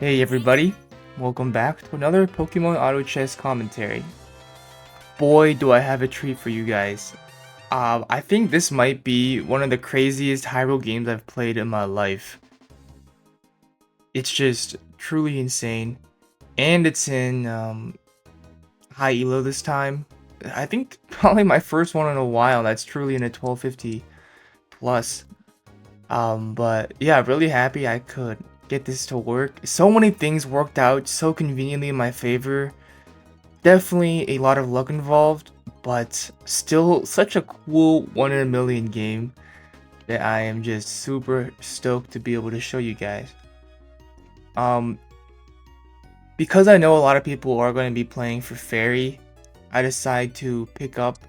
Hey everybody, welcome back to another Pokemon Auto Chess commentary. Boy, do I have a treat for you guys. I think this might be one of the craziest Hyrule games I've played in my life. It's just truly insane, and it's in high elo this time. I think probably my first one in a while that's truly in a 1250 plus. But yeah, really happy I could get this to work. So many things worked out so conveniently in my favor. Definitely a lot of luck involved, but still such a cool 1 in a million game that I am just super stoked to be able to show you guys. Um, because I know a lot of people are going to be playing for Fairy, I decide to pick up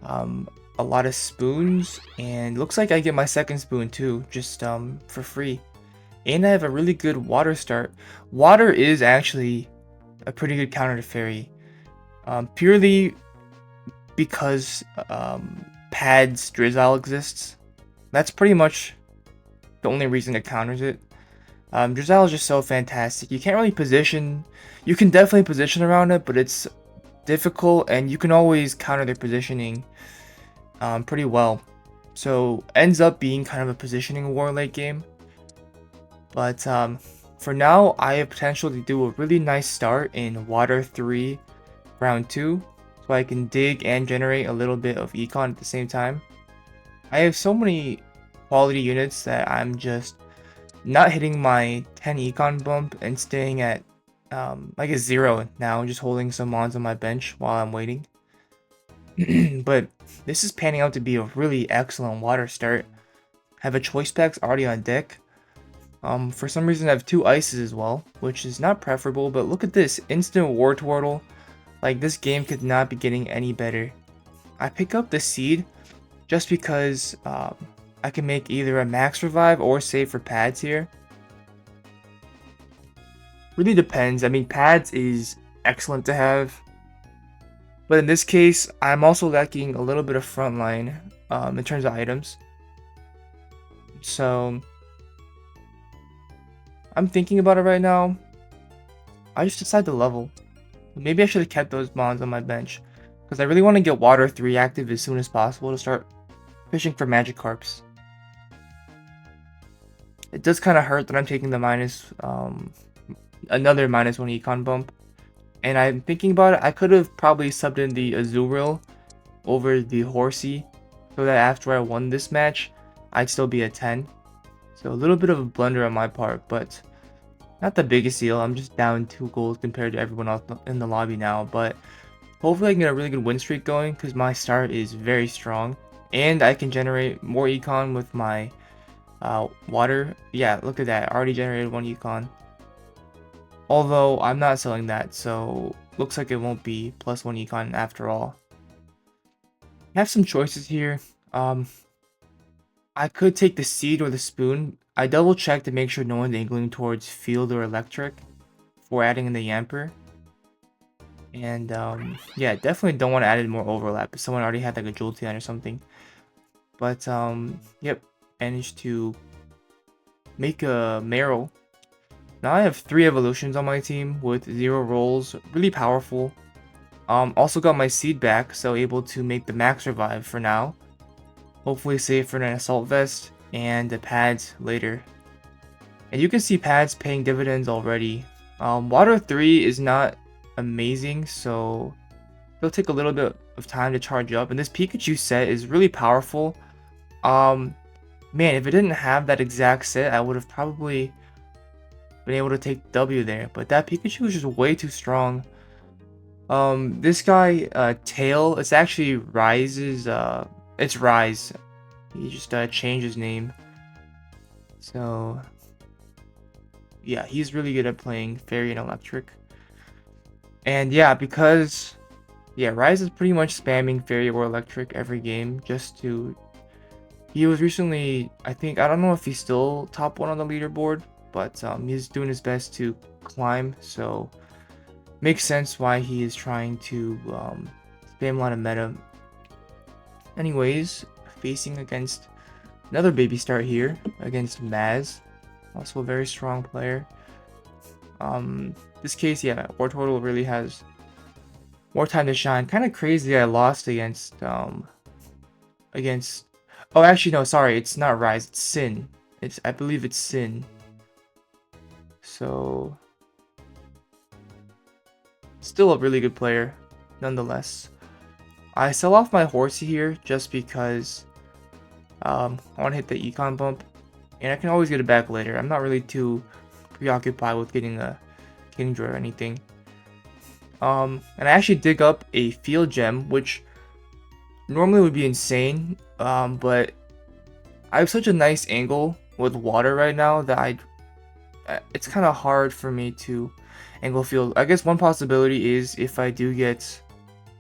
um, a lot of spoons, and looks like I get my second spoon too, just for free. And I have a really good water start. Water is actually a pretty good counter to Fairy. Purely because pads Drizzile exists. That's pretty much the only reason it counters it. Drizzile is just so fantastic. You can't really position. You can definitely position around it, but it's difficult, and you can always counter their positioning pretty well. So ends up being kind of a positioning war late game. But for now, I have potential to do a really nice start in Water 3 round 2. So I can dig and generate a little bit of econ at the same time. I have so many quality units that I'm just not hitting my 10 econ bump and staying at like a 0 now, just holding some mons on my bench while I'm waiting. But this is panning out to be a really excellent water start. Have a choice packs already on deck. For some reason I have 2 ices as well, which is not preferable, but look at this, instant Wartortle. Like, this game could not be getting any better. I pick up the seed just because I can make either a max revive or save for pads here. Really depends. I mean, pads is excellent to have, but in this case, I'm also lacking a little bit of frontline in terms of items. So I'm thinking about it right now. I just decided to level. Maybe I should have kept those mons on my bench, because I really want to get Water 3 active as soon as possible to start fishing for Magikarps. It does kind of hurt that I'm taking the another -1 econ bump. And I'm thinking about it, I could have probably subbed in the Azurill over the Horsey, so that after I won this match, I'd still be at 10. So a little bit of a blunder on my part, but not the biggest deal. I'm just down 2 goals compared to everyone else in the lobby now, but hopefully I can get a really good win streak going because my start is very strong. And I can generate more econ with my water. Yeah, look at that. I already generated 1 econ. Although I'm not selling that, so looks like it won't be +1 econ after all. I have some choices here. I could take the seed or the spoon. I double checked to make sure no one's angling towards field or electric for adding in the Yamper. And yeah, definitely don't want to add in more overlap if someone already had like a Jolteon or something. But yep, managed to make a Meryl. Now I have 3 evolutions on my team with 0 rolls, really powerful. Also got my seed back, so able to make the max revive for now. Hopefully save for an assault vest and the pads later. And you can see pads paying dividends already. Water 3 is not amazing, so it'll take a little bit of time to charge up. And this Pikachu set is really powerful. Man, if it didn't have that exact set, I would have probably been able to take W there. But that Pikachu is just way too strong. This guy, Tail, it's actually Rise's, it's Rise. He just changed his name. So yeah, he's really good at playing Fairy and Electric. And yeah, because Rise is pretty much spamming Fairy or Electric every game just to. He was recently, I don't know if he's still top 1 on the leaderboard, but he's doing his best to climb. So makes sense why he is trying to spam a lot of meta. Anyways, facing against another baby start here against Maz, also a very strong player. This case, yeah, War Turtle really has more time to shine. Kind of crazy I lost against oh, actually no, sorry, it's not Rise, it's Sin. I believe it's Sin. So still a really good player nonetheless. I sell off my horsey here just because I want to hit the econ bump, and I can always get it back later. I'm not really too preoccupied with getting a King Droid or anything. And I actually dig up a field gem, which normally would be insane, but I have such a nice angle with water right now that it's kind of hard for me to angle field. I guess one possibility is if I do get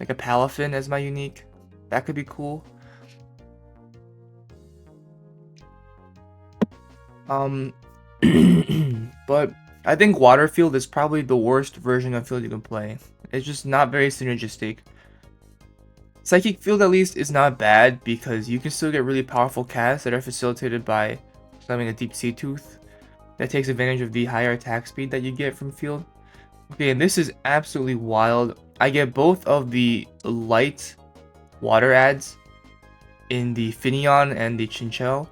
like a Palafin as my unique, that could be cool. But I think water field is probably the worst version of field you can play. It's just not very synergistic. Psychic field at least is not bad because you can still get really powerful casts that are facilitated by having a deep sea tooth that takes advantage of the higher attack speed that you get from field. Okay, and this is absolutely wild. I get both of the light water ads in the Finion and the Chinchou.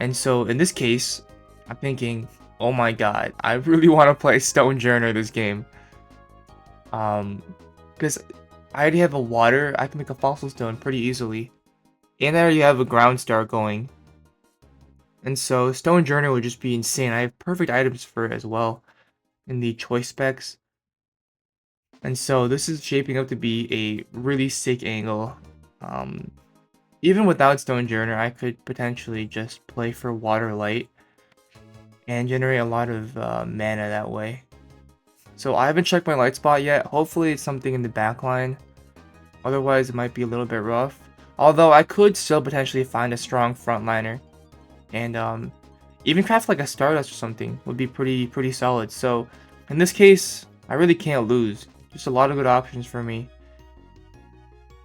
And so in this case, I'm thinking, oh my god, I really want to play Stonjourner this game. Because I already have a water, I can make a fossil stone pretty easily. And I already have a ground star going. And so Stonjourner would just be insane. I have perfect items for it as well in the choice specs. And so this is shaping up to be a really sick angle. Even without Stonjourner, I could potentially just play for Water Light and generate a lot of mana that way. So I haven't checked my light spot yet. Hopefully it's something in the backline. Otherwise it might be a little bit rough. Although I could still potentially find a strong frontliner. And even craft like a Stardust or something would be pretty solid. So in this case, I really can't lose. Just a lot of good options for me.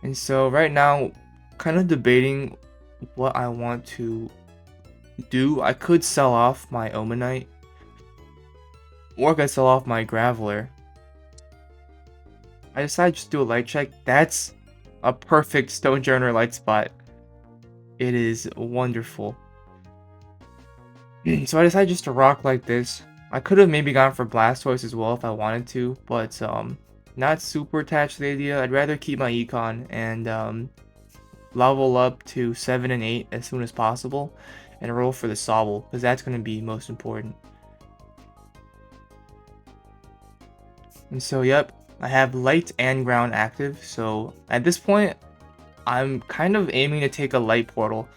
And so right now, kind of debating what I want to do. I could sell off my Omanite, or I could sell off my Graveler. I decided just to do a light check. That's a perfect Stonjourner light spot. It is wonderful. So I decided just to rock like this. I could have maybe gone for Blastoise as well if I wanted to, but not super attached to the idea. I'd rather keep my econ and level up to 7 and 8 as soon as possible and roll for the Sobble, because that's going to be most important. And so yep, I have light and ground active, so at this point I'm kind of aiming to take a light portal.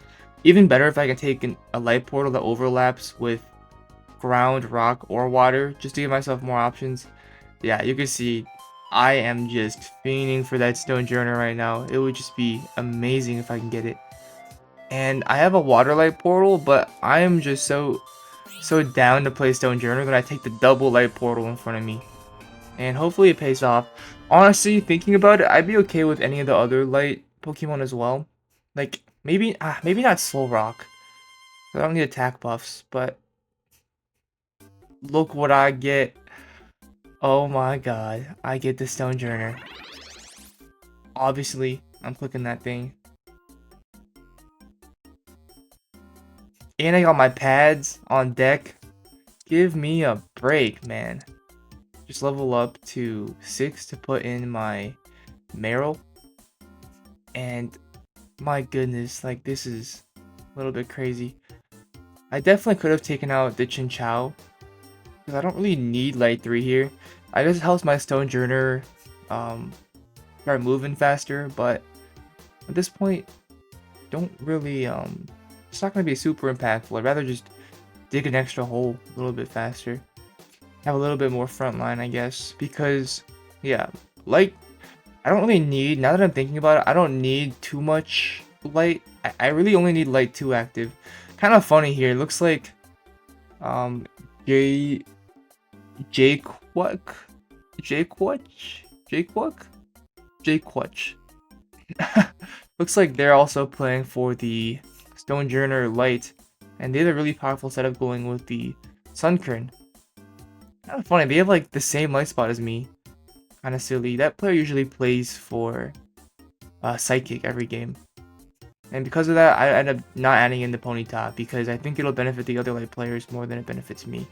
Even better if I can take a light portal that overlaps with ground, rock, or water, just to give myself more options. Yeah, you can see I am just fiending for that Stonjourner right now. It would just be amazing if I can get it. And I have a water light portal, but I am just so down to play Stonjourner that I take the double light portal in front of me. And hopefully it pays off. Honestly, thinking about it, I'd be okay with any of the other light Pokemon as well. Like, maybe not Solrock. I don't need attack buffs, but look what I get. Oh my god, I get the Stonjourner. Obviously, I'm clicking that thing. And I got my pads on deck. Give me a break, man. Just level up to 6 to put in my Meryl. And my goodness, like this is a little bit crazy. I definitely could have taken out the Chinchou, because I don't really need Light 3 here. I guess it helps my Stonjourner start moving faster, but at this point, don't really, it's not going to be super impactful. I'd rather just dig an extra hole a little bit faster. Have a little bit more front line, I guess, because, yeah, Light, I don't really need, now that I'm thinking about it, I don't need too much Light. I really only need Light 2 active. Kind of funny here, it looks like, Jayquatch. Looks like they're also playing for the Stonjourner Light, and they have a really powerful setup going with the Sunkern. Kind of funny, they have like the same light spot as me. Kind of silly. That player usually plays for Psychic every game. And because of that, I end up not adding in the Ponyta because I think it'll benefit the other light players more than it benefits me.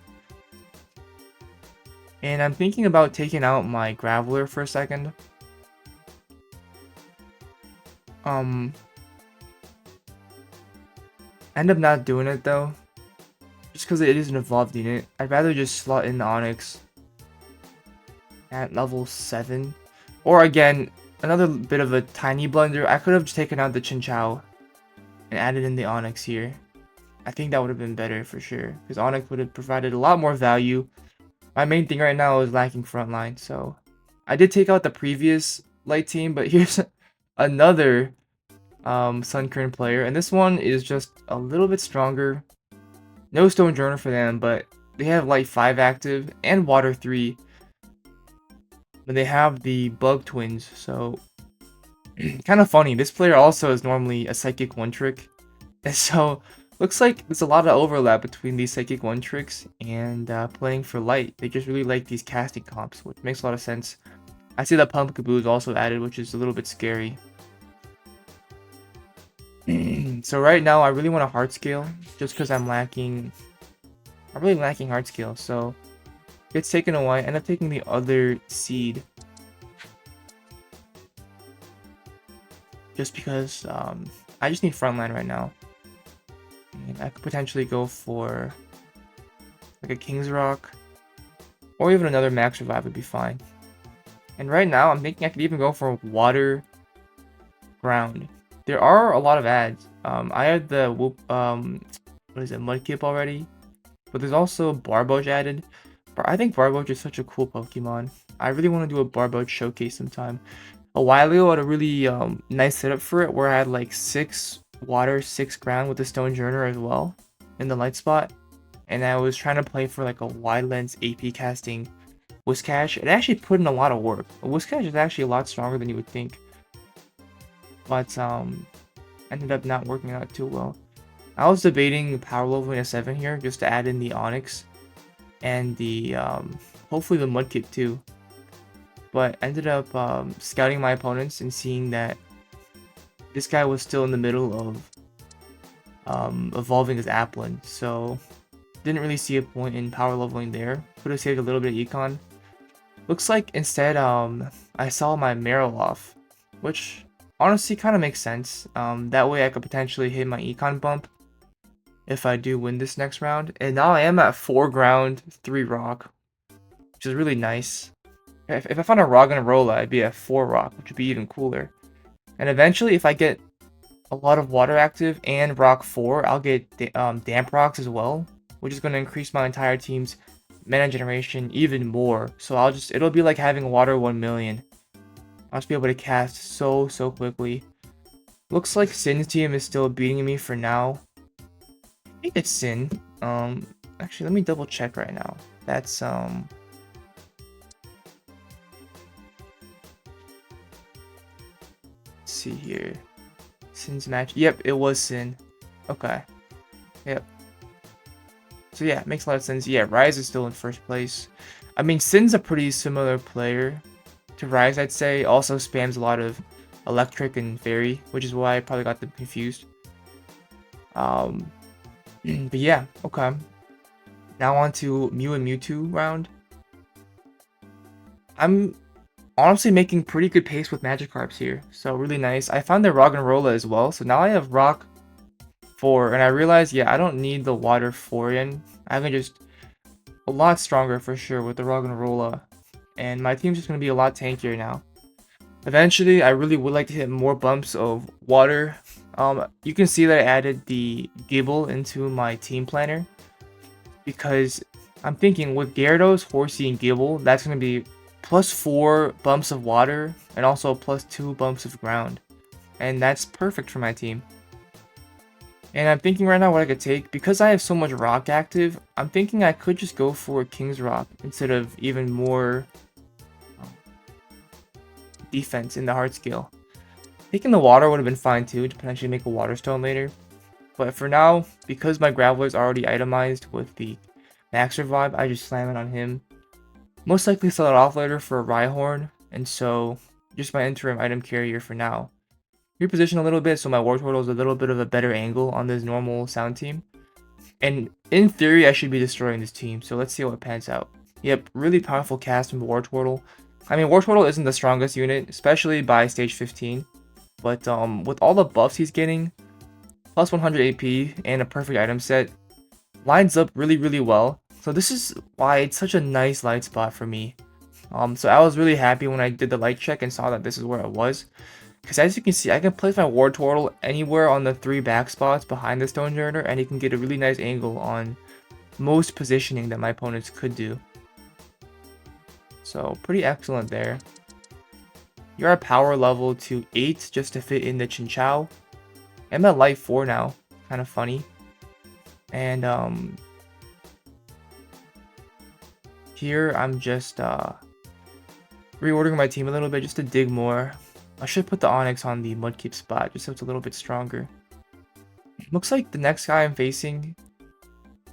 And I'm thinking about taking out my Graveler for a second. End up not doing it though. Just because it is an evolved unit. I'd rather just slot in the Onyx at level 7. Or again, another bit of a tiny blunder. I could have just taken out the Chinchou and added in the Onyx here. I think that would have been better for sure. Because Onyx would have provided a lot more value. My main thing right now is lacking frontline. So I did take out the previous light team. But here's another Sunkern player. And this one is just a little bit stronger. No Stonjourner for them, but they have Light 5 active and Water 3. But they have the Bug Twins, so kind of funny. This player also is normally a Psychic 1-trick. And so looks like there's a lot of overlap between these Psychic 1-tricks and playing for Light. They just really like these casting comps, which makes a lot of sense. I see that Pumpkaboo is also added, which is a little bit scary. So right now I really want a Heart Scale just because I'm really lacking Heart Scale, so it's taken away. I end up taking the other seed just because I just need frontline right now. And I could potentially go for like a King's Rock or even another Max Revive would be fine. And right now I'm thinking I could even go for Water Ground. There are a lot of ads. I had the what is it, Mudkip already, but there's also Barboach added. But I think Barboach is such a cool Pokemon. I really want to do a Barboach showcase sometime. A while ago, I had a really nice setup for it where I had like 6 water, 6 ground with the Stonjourner as well in the light spot. And I was trying to play for like a wide lens AP casting Whiscash. It actually put in a lot of work. A Whiscash is actually a lot stronger than you would think. But ended up not working out too well. I was debating power leveling a 7 here just to add in the Onyx and the hopefully the Mudkip too. But ended up scouting my opponents and seeing that this guy was still in the middle of evolving his Applin, so didn't really see a point in power leveling there. Could have saved a little bit of econ. Looks like instead I saw my Mariloff, which honestly kind of makes sense. That way I could potentially hit my econ bump if I do win this next round. And now I am at 4 ground, 3 rock, which is really nice. If I found a Roggenrola, I'd be at 4 rock, which would be even cooler. And eventually, if I get a lot of water active and rock 4, I'll get damp rocks as well, which is going to increase my entire team's mana generation even more. So it'll be like having water 1 million. I'll just be able to cast so quickly. Looks like Sin's team is still beating me for now. I think it's Sin. Actually, let me double check right now. That's let's see here. Sin's match. Yep, it was Sin. Okay. Yep. So yeah, it makes a lot of sense. Yeah, Rise is still in first place. I mean, Sin's a pretty similar player to Rise, I'd say. Also spams a lot of Electric and Fairy, which is why I probably got them confused. But yeah, okay. Now on to Mew and Mewtwo round. I'm honestly making pretty good pace with Magikarps here, so really nice. I found the Roggenrola as well, so now I have Rock 4, and I realized, yeah, I don't need the Water 4 in. I can just a lot stronger for sure with the Roggenrola, and my team's just going to be a lot tankier now. Eventually, I really would like to hit more bumps of water. You can see that I added the Gibble into my team planner because I'm thinking with Gyarados, Horsey, and Gibble, that's going to be +4 bumps of water and also +2 bumps of ground. And that's perfect for my team. And I'm thinking right now what I could take, because I have so much rock active, I'm thinking I could just go for King's Rock instead of even more defense in the hard scale. Taking the water would have been fine too to potentially make a water stone later. But for now, because my Graveler is already itemized with the Max Revive, I just slam it on him. Most likely sell it off later for a Rhyhorn, and so just my interim item carrier for now. Reposition a little bit so my Wartortle is a little bit of a better angle on this normal sound team. And in theory, I should be destroying this team, so let's see how it pans out. Yep, really powerful cast from Wartortle. I mean, Wartortle isn't the strongest unit, especially by stage 15. But with all the buffs he's getting, plus 100 AP and a perfect item set, lines up really, really well. So this is why it's such a nice light spot for me. So I was really happy when I did the light check and saw that this is where it was. Because as you can see, I can place my Wartortle anywhere on the 3 back spots behind the Stonjourner, and he can get a really nice angle on most positioning that my opponents could do. So pretty excellent there. You're at power level to 8 just to fit in the Chinchou. I'm at light 4 now, kind of funny. And here I'm just reordering my team a little bit just to dig more. I should put the Onyx on the Mudkip spot just so it's a little bit stronger. Looks like the next guy I'm facing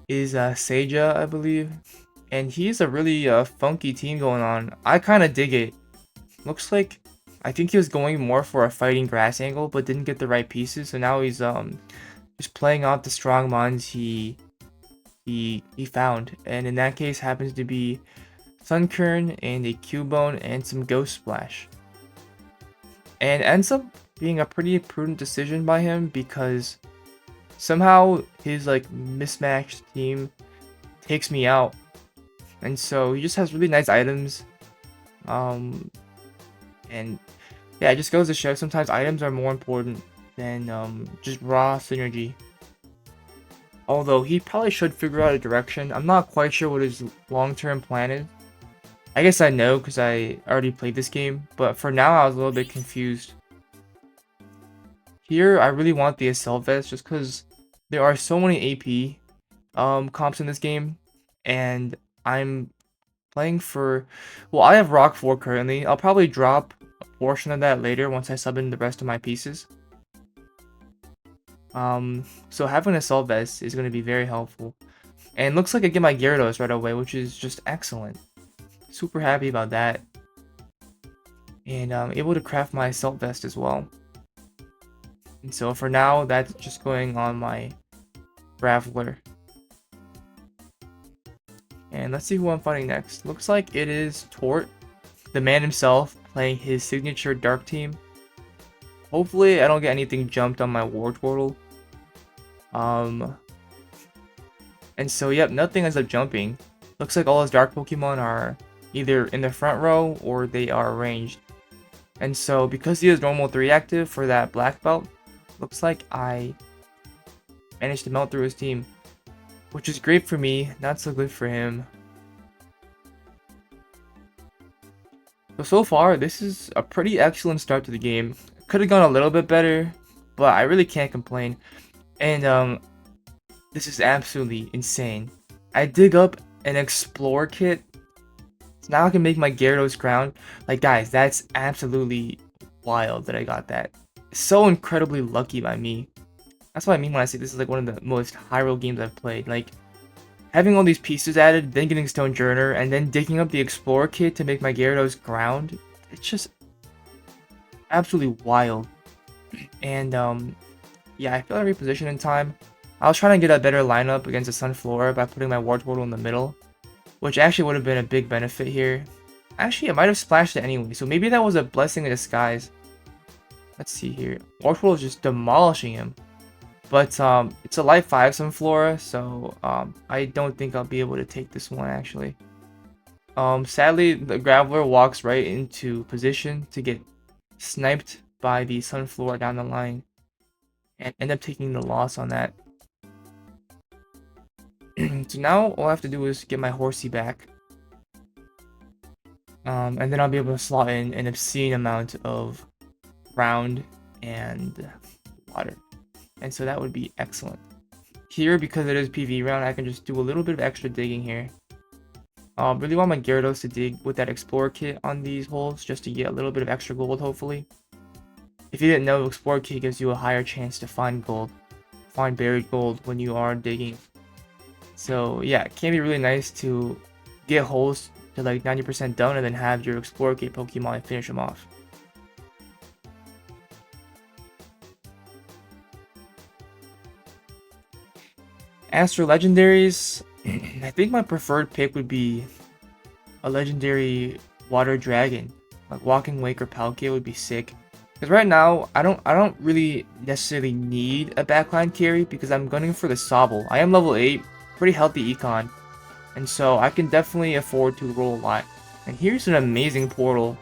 is Seija, I believe. And he's a really funky team going on. I kind of dig it. Looks like I think he was going more for a fighting grass angle, but didn't get the right pieces. So now he's just playing out the strong mons he found. And in that case happens to be Sunkern and a Cubone and some Ghost Splash. And ends up being a pretty prudent decision by him because somehow his like mismatched team takes me out. And so he just has really nice items. And yeah, it just goes to show sometimes items are more important than just raw synergy. Although he probably should figure out a direction. I'm not quite sure what his long-term plan is. I guess I know because I already played this game, but for now I was a little bit confused. Here I really want the Assault Vest just because there are so many AP comps in this game, and I'm playing for, well, I have Rock 4 currently. I'll probably drop a portion of that later once I sub in the rest of my pieces. So having an Assault Vest is going to be very helpful. And looks like I get my Gyarados right away, which is just excellent. Super happy about that. And I'm able to craft my Assault Vest as well. And so for now, that's just going on my Graveler. And let's see who I'm fighting next. Looks like it is Tort, the man himself, playing his signature Dark Team. Hopefully I don't get anything jumped on my Wartortle. And so yep, nothing ends up jumping. Looks like all his Dark Pokemon are either in the front row or they are ranged. And so because he has normal 3 active for that black belt, looks like I managed to melt through his team, which is great for me, not so good for him. So far, this is a pretty excellent start to the game. Could have gone a little bit better, but I really can't complain. And this is absolutely insane. I dig up an Explore kit, so now I can make my Gyarados ground. Like guys, that's absolutely wild that I got that. So incredibly lucky by me. That's what I mean when I say this is like one of the most high-roll games I've played. Like, having all these pieces added, then getting Stonjourner, and then digging up the Explorer kit to make my Gyarados ground, it's just absolutely wild. And yeah, I feel I repositioned in time. I was trying to get a better lineup against the Sunflora by putting my Wartortle in the middle, which actually would have been a big benefit here. Actually, I might have splashed it anyway, so maybe that was a blessing in disguise. Let's see here. Wartortle is just demolishing him. But it's a life 5 Sunflora, so I don't think I'll be able to take this one actually. Sadly, the Graveler walks right into position to get sniped by the Sunflora down the line and end up taking the loss on that. So now all I have to do is get my Horsey back. And then I'll be able to slot in an obscene amount of ground and water. And so that would be excellent. Here, because it is PV round, I can just do a little bit of extra digging here. Really want my Gyarados to dig with that Explorer kit on these holes, just to get a little bit of extra gold, hopefully. If you didn't know, Explorer kit gives you a higher chance to find gold, find buried gold when you are digging. So yeah, it can be really nice to get holes to like 90% done and then have your Explorer Gate Pokemon and finish them off. As for legendaries, I think my preferred pick would be a legendary water dragon. Like Walking Wake or Palkia would be sick. Because right now, I don't really necessarily need a backline carry because I'm gunning for the Sobble. I am level 8, pretty healthy econ, and so I can definitely afford to roll a lot. And here's an amazing portal.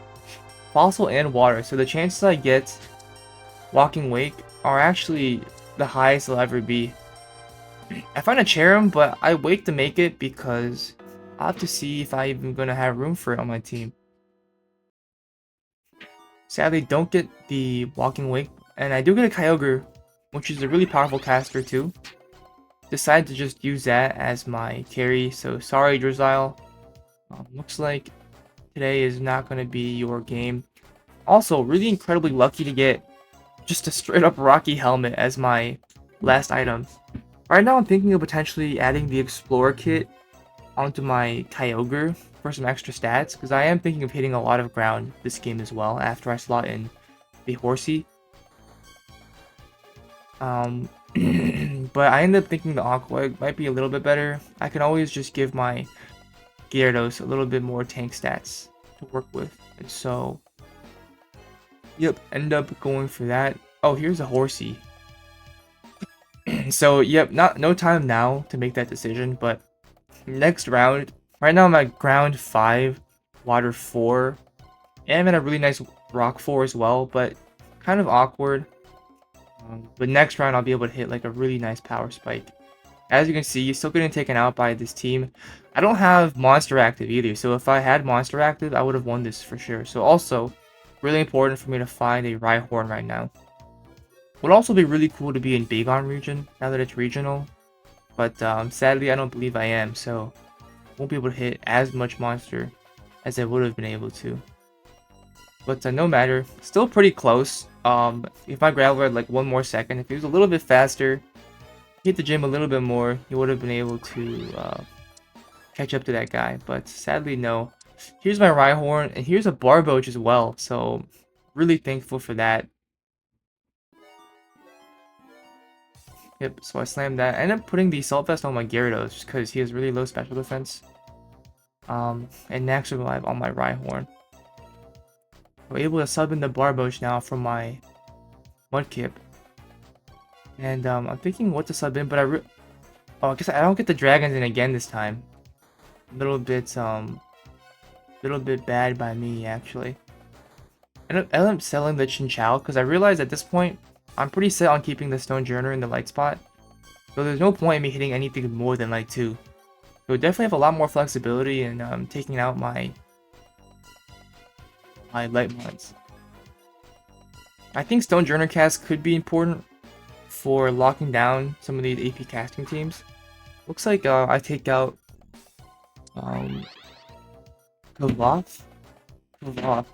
Fossil and water, so the chances I get Walking Wake are actually the highest they'll ever be. I find a Cherrim, but I wait to make it because I'll have to see if I even gonna have room for it on my team. Sadly, don't get the Walking Wake, and I do get a Kyogre, which is a really powerful caster too. Decided to just use that as my carry, so sorry Drizzile. Looks like today is not going to be your game. Also, really incredibly lucky to get just a straight up Rocky Helmet as my last item. Right now I'm thinking of potentially adding the Explorer Kit onto my Kyogre for some extra stats, because I am thinking of hitting a lot of ground this game as well after I slot in the Horsey. But I ended up thinking the Aqua might be a little bit better. I can always just give my Gyarados a little bit more tank stats to work with, and so yep, end up going for that. Oh, here's a Horsey. So yep, no time now to make that decision, but next round. Right now I'm at ground 5, water 4, and I'm in a really nice rock 4 as well, but kind of awkward. But next round I'll be able to hit like a really nice power spike. As you can see, still getting taken out by this team. I don't have monster active either, so if I had monster active, I would have won this for sure. So also, really important for me to find a Rhyhorn right now. Would also be really cool to be in Bagon region, now that it's regional. But sadly, I don't believe I am, so won't be able to hit as much monster as I would have been able to. But no matter, still pretty close. If my Graveler had like one more second, if he was a little bit faster, hit the gym a little bit more, he would have been able to catch up to that guy. But sadly, no. Here's my Rhyhorn, and here's a Barboach as well, so really thankful for that. Yep, so I slammed that. I ended up putting the Assault Vest on my Gyarados just because he has really low special defense. And Max Revive on my Rhyhorn. We're able to sub in the Barboach now from my Mudkip. And I'm thinking what to sub in, but I guess I don't get the Dragons in again this time. Little bit bad by me actually. I ended up selling the Chinchou because I realized at this point I'm pretty set on keeping the Stonjourner in the light spot. So there's no point in me hitting anything more than like 2. So definitely have a lot more flexibility in taking out my light mods. I think Stonjourner cast could be important for locking down some of these AP casting teams. Looks like I take out Koloth? Koloth.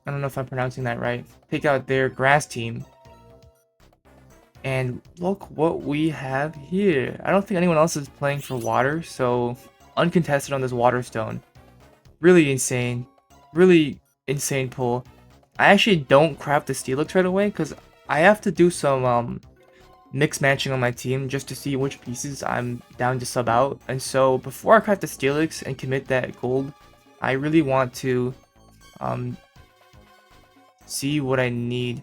I don't know if I'm pronouncing that right. Take out their grass team. And look what we have here. I don't think anyone else is playing for water, so uncontested on this water stone. Really insane. Really insane pull. I actually don't craft the Steelix right away because I have to do some mix matching on my team just to see which pieces I'm down to sub out. And so before I craft the Steelix and commit that gold, I really want to see what I need.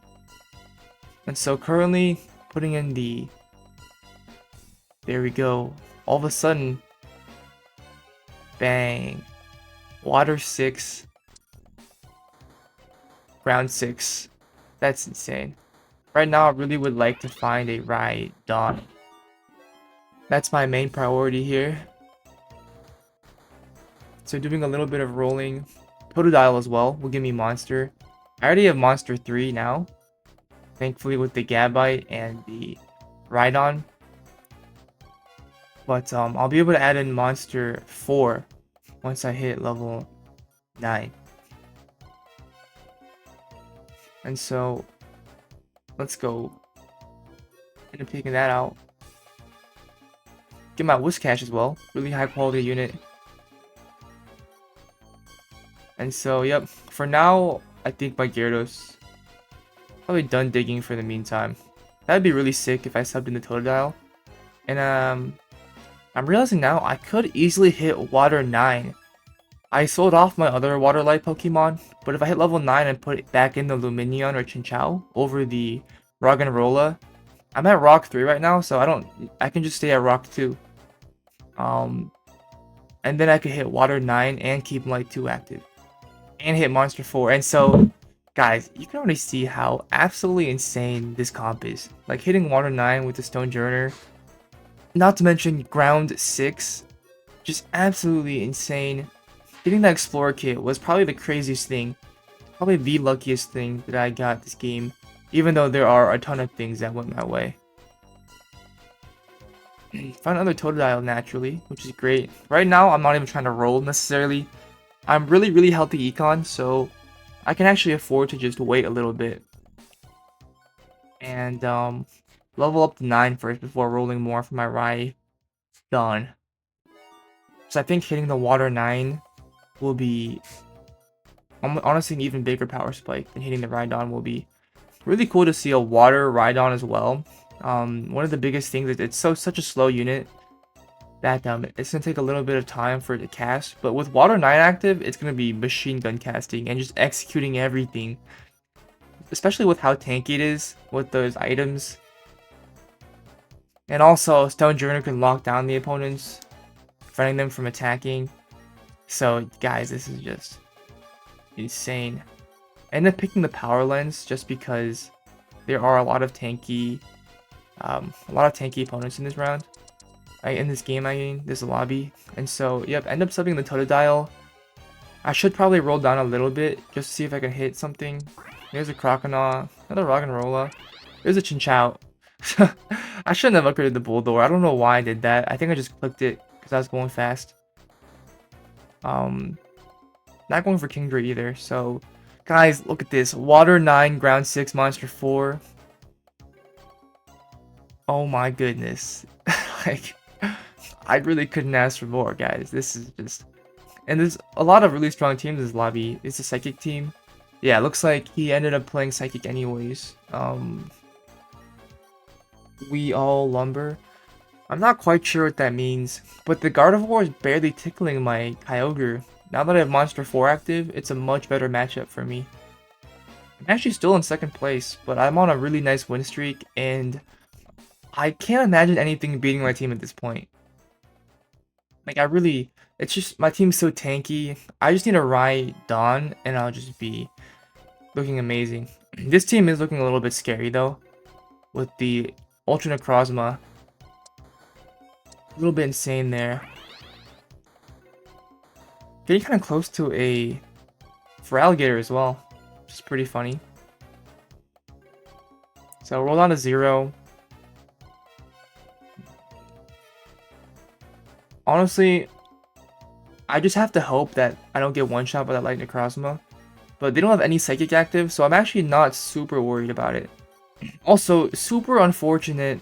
And so currently putting in the, there we go, all of a sudden, bang, water 6, ground 6, that's insane. Right now I really would like to find a Rhydon. That's my main priority here. So doing a little bit of rolling, Totodile as well will give me monster. I already have monster 3 now. Thankfully with the Gabite and the Rhydon. But I'll be able to add in monster 4 once I hit level 9. And so let's go. End up taking that out. Get my Whiscash as well. Really high quality unit. And so, yep, for now, I think my Gyarados probably done digging for the meantime. That'd be really sick if I subbed in the Totodile. And I'm realizing now I could easily hit Water 9. I sold off my other Water Light Pokemon, but if I hit level 9 and put it back in the Lumineon or Chinchou over the Roggenrola, I'm at Rock 3 right now, so I can just stay at Rock 2. And then I could hit Water 9 and keep Light 2 active. And hit Monster 4. And so, guys, you can already see how absolutely insane this comp is. Like, hitting Water 9 with the Stonjourner, not to mention Ground 6, just absolutely insane. Getting that Explorer kit was probably the craziest thing. Probably the luckiest thing that I got this game. Even though there are a ton of things that went my way. Found another Totodile naturally, which is great. Right now, I'm not even trying to roll necessarily. I'm really healthy econ, so I can actually afford to just wait a little bit. And level up to 9 first before rolling more for my Rhydon. So I think hitting the Water 9 will be honestly an even bigger power spike than hitting the Rhydon will be. Really cool to see a Water Rhydon as well. One of the biggest things is it's such a slow unit that it's gonna take a little bit of time for it to cast. But with Water 9 active, it's gonna be machine gun casting and just executing everything. Especially with how tanky it is with those items. And also, Stonjourner can lock down the opponents, preventing them from attacking. So, guys, this is just insane. I ended up picking the Power Lens just because there are a lot of tanky opponents in this round. In this game, I mean, this lobby. And so, yep, end up subbing the Totodile. I should probably roll down a little bit just to see if I can hit something. There's a Croconaw, another Roggenrola. There's a Chinchou. I shouldn't have upgraded the Bulldor. I don't know why I did that. I think I just clicked it because I was going fast. Not going for Kingdra either. So, guys, look at this. Water 9, Ground 6, Monster 4. Oh my goodness. Like, I really couldn't ask for more, guys. This is just... And there's a lot of really strong teams in this lobby. It's a Psychic team. Yeah, it looks like he ended up playing Psychic anyways. We all Lumber. I'm not quite sure what that means, but the Gardevoir is barely tickling my Kyogre. Now that I have Monster 4 active, it's a much better matchup for me. I'm actually still in second place, but I'm on a really nice win streak, and I can't imagine anything beating my team at this point. Like, it's just, my team's so tanky. I just need a Rhydon, and I'll just be looking amazing. This team is looking a little bit scary, though, with the Ultra Necrozma. A little bit insane there. Getting kind of close to a Feraligatr as well, which is pretty funny. So roll down to 0. Honestly, I just have to hope that I don't get one-shot by that Light Necrozma. But they don't have any Psychic active, so I'm actually not super worried about it. Also, super unfortunate,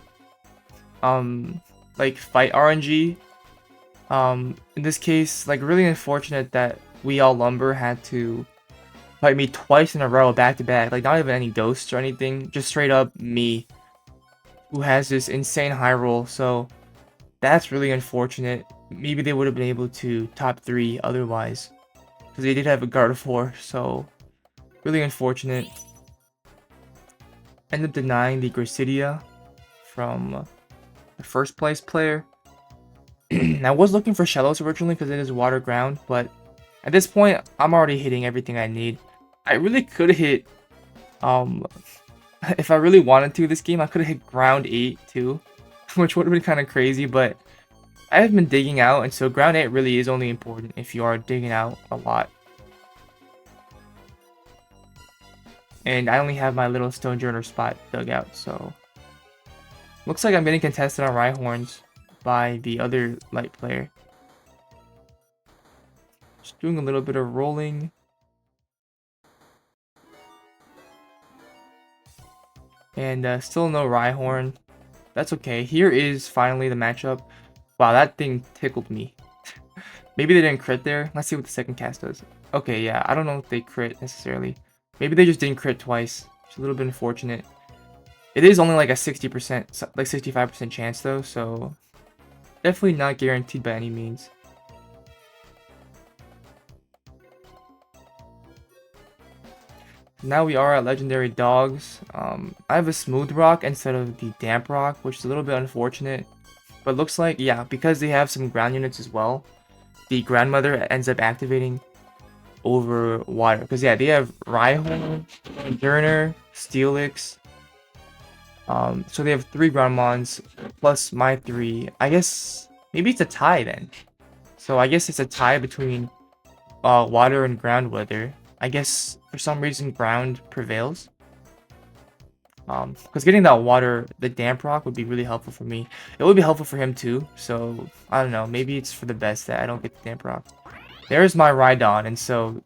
like, fight RNG. In this case, like, really unfortunate that We All Lumber had to fight me twice in a row, back to back. Like, not even any ghosts or anything, just straight up me, who has this insane high roll. So that's really unfortunate. Maybe they would have been able to top 3 otherwise, because they did have a Gardevoir. So really unfortunate. End up denying the Gracidia from the first place player. I was looking for Shellos originally because it is water ground, but at this point, I'm already hitting everything I need. I really could hit, if I really wanted to this game, I could have hit ground 8 too, which would have been kind of crazy, but I have been digging out, and so ground 8 really is only important if you are digging out a lot. And I only have my little Stonjourner spot dug out, so... Looks like I'm getting contested on Rhyhorns by the other light player. Just doing a little bit of rolling. And still no Rhyhorn. That's okay. Here is finally the matchup. Wow, that thing tickled me. Maybe they didn't crit there. Let's see what the second cast does. Okay, yeah, I don't know if they crit necessarily. Maybe they just didn't crit twice. It's a little bit unfortunate. It is only like a 60%, like 65% chance though, so definitely not guaranteed by any means. Now we are at Legendary Dogs. I have a Smooth Rock instead of the Damp Rock, which is a little bit unfortunate. But looks like, yeah, because they have some ground units as well, the Grandmother ends up activating over water. Because, yeah, they have Rhyhorn, Stonjourner, Steelix. So they have 3 ground mons plus my 3. I guess maybe it's a tie then. So I guess it's a tie between water and ground weather. I guess for some reason ground prevails. Because getting that water, the damp rock would be really helpful for me. It would be helpful for him too. So I don't know. Maybe it's for the best that I don't get the damp rock. There's my Rhydon, and so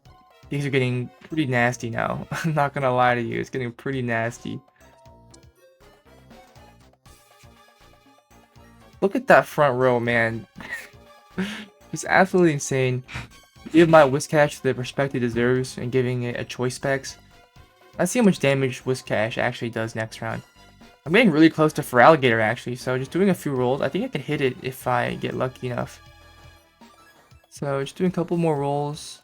these are getting pretty nasty now. I'm not gonna lie to you. It's getting pretty nasty. Look at that front row, man. It's absolutely insane. Give my Whiscash the respect it deserves and giving it a choice specs. Let's see how much damage Whiscash actually does next round. I'm getting really close to Feraligatr actually, so just doing a few rolls. I think I can hit it if I get lucky enough. So just doing a couple more rolls.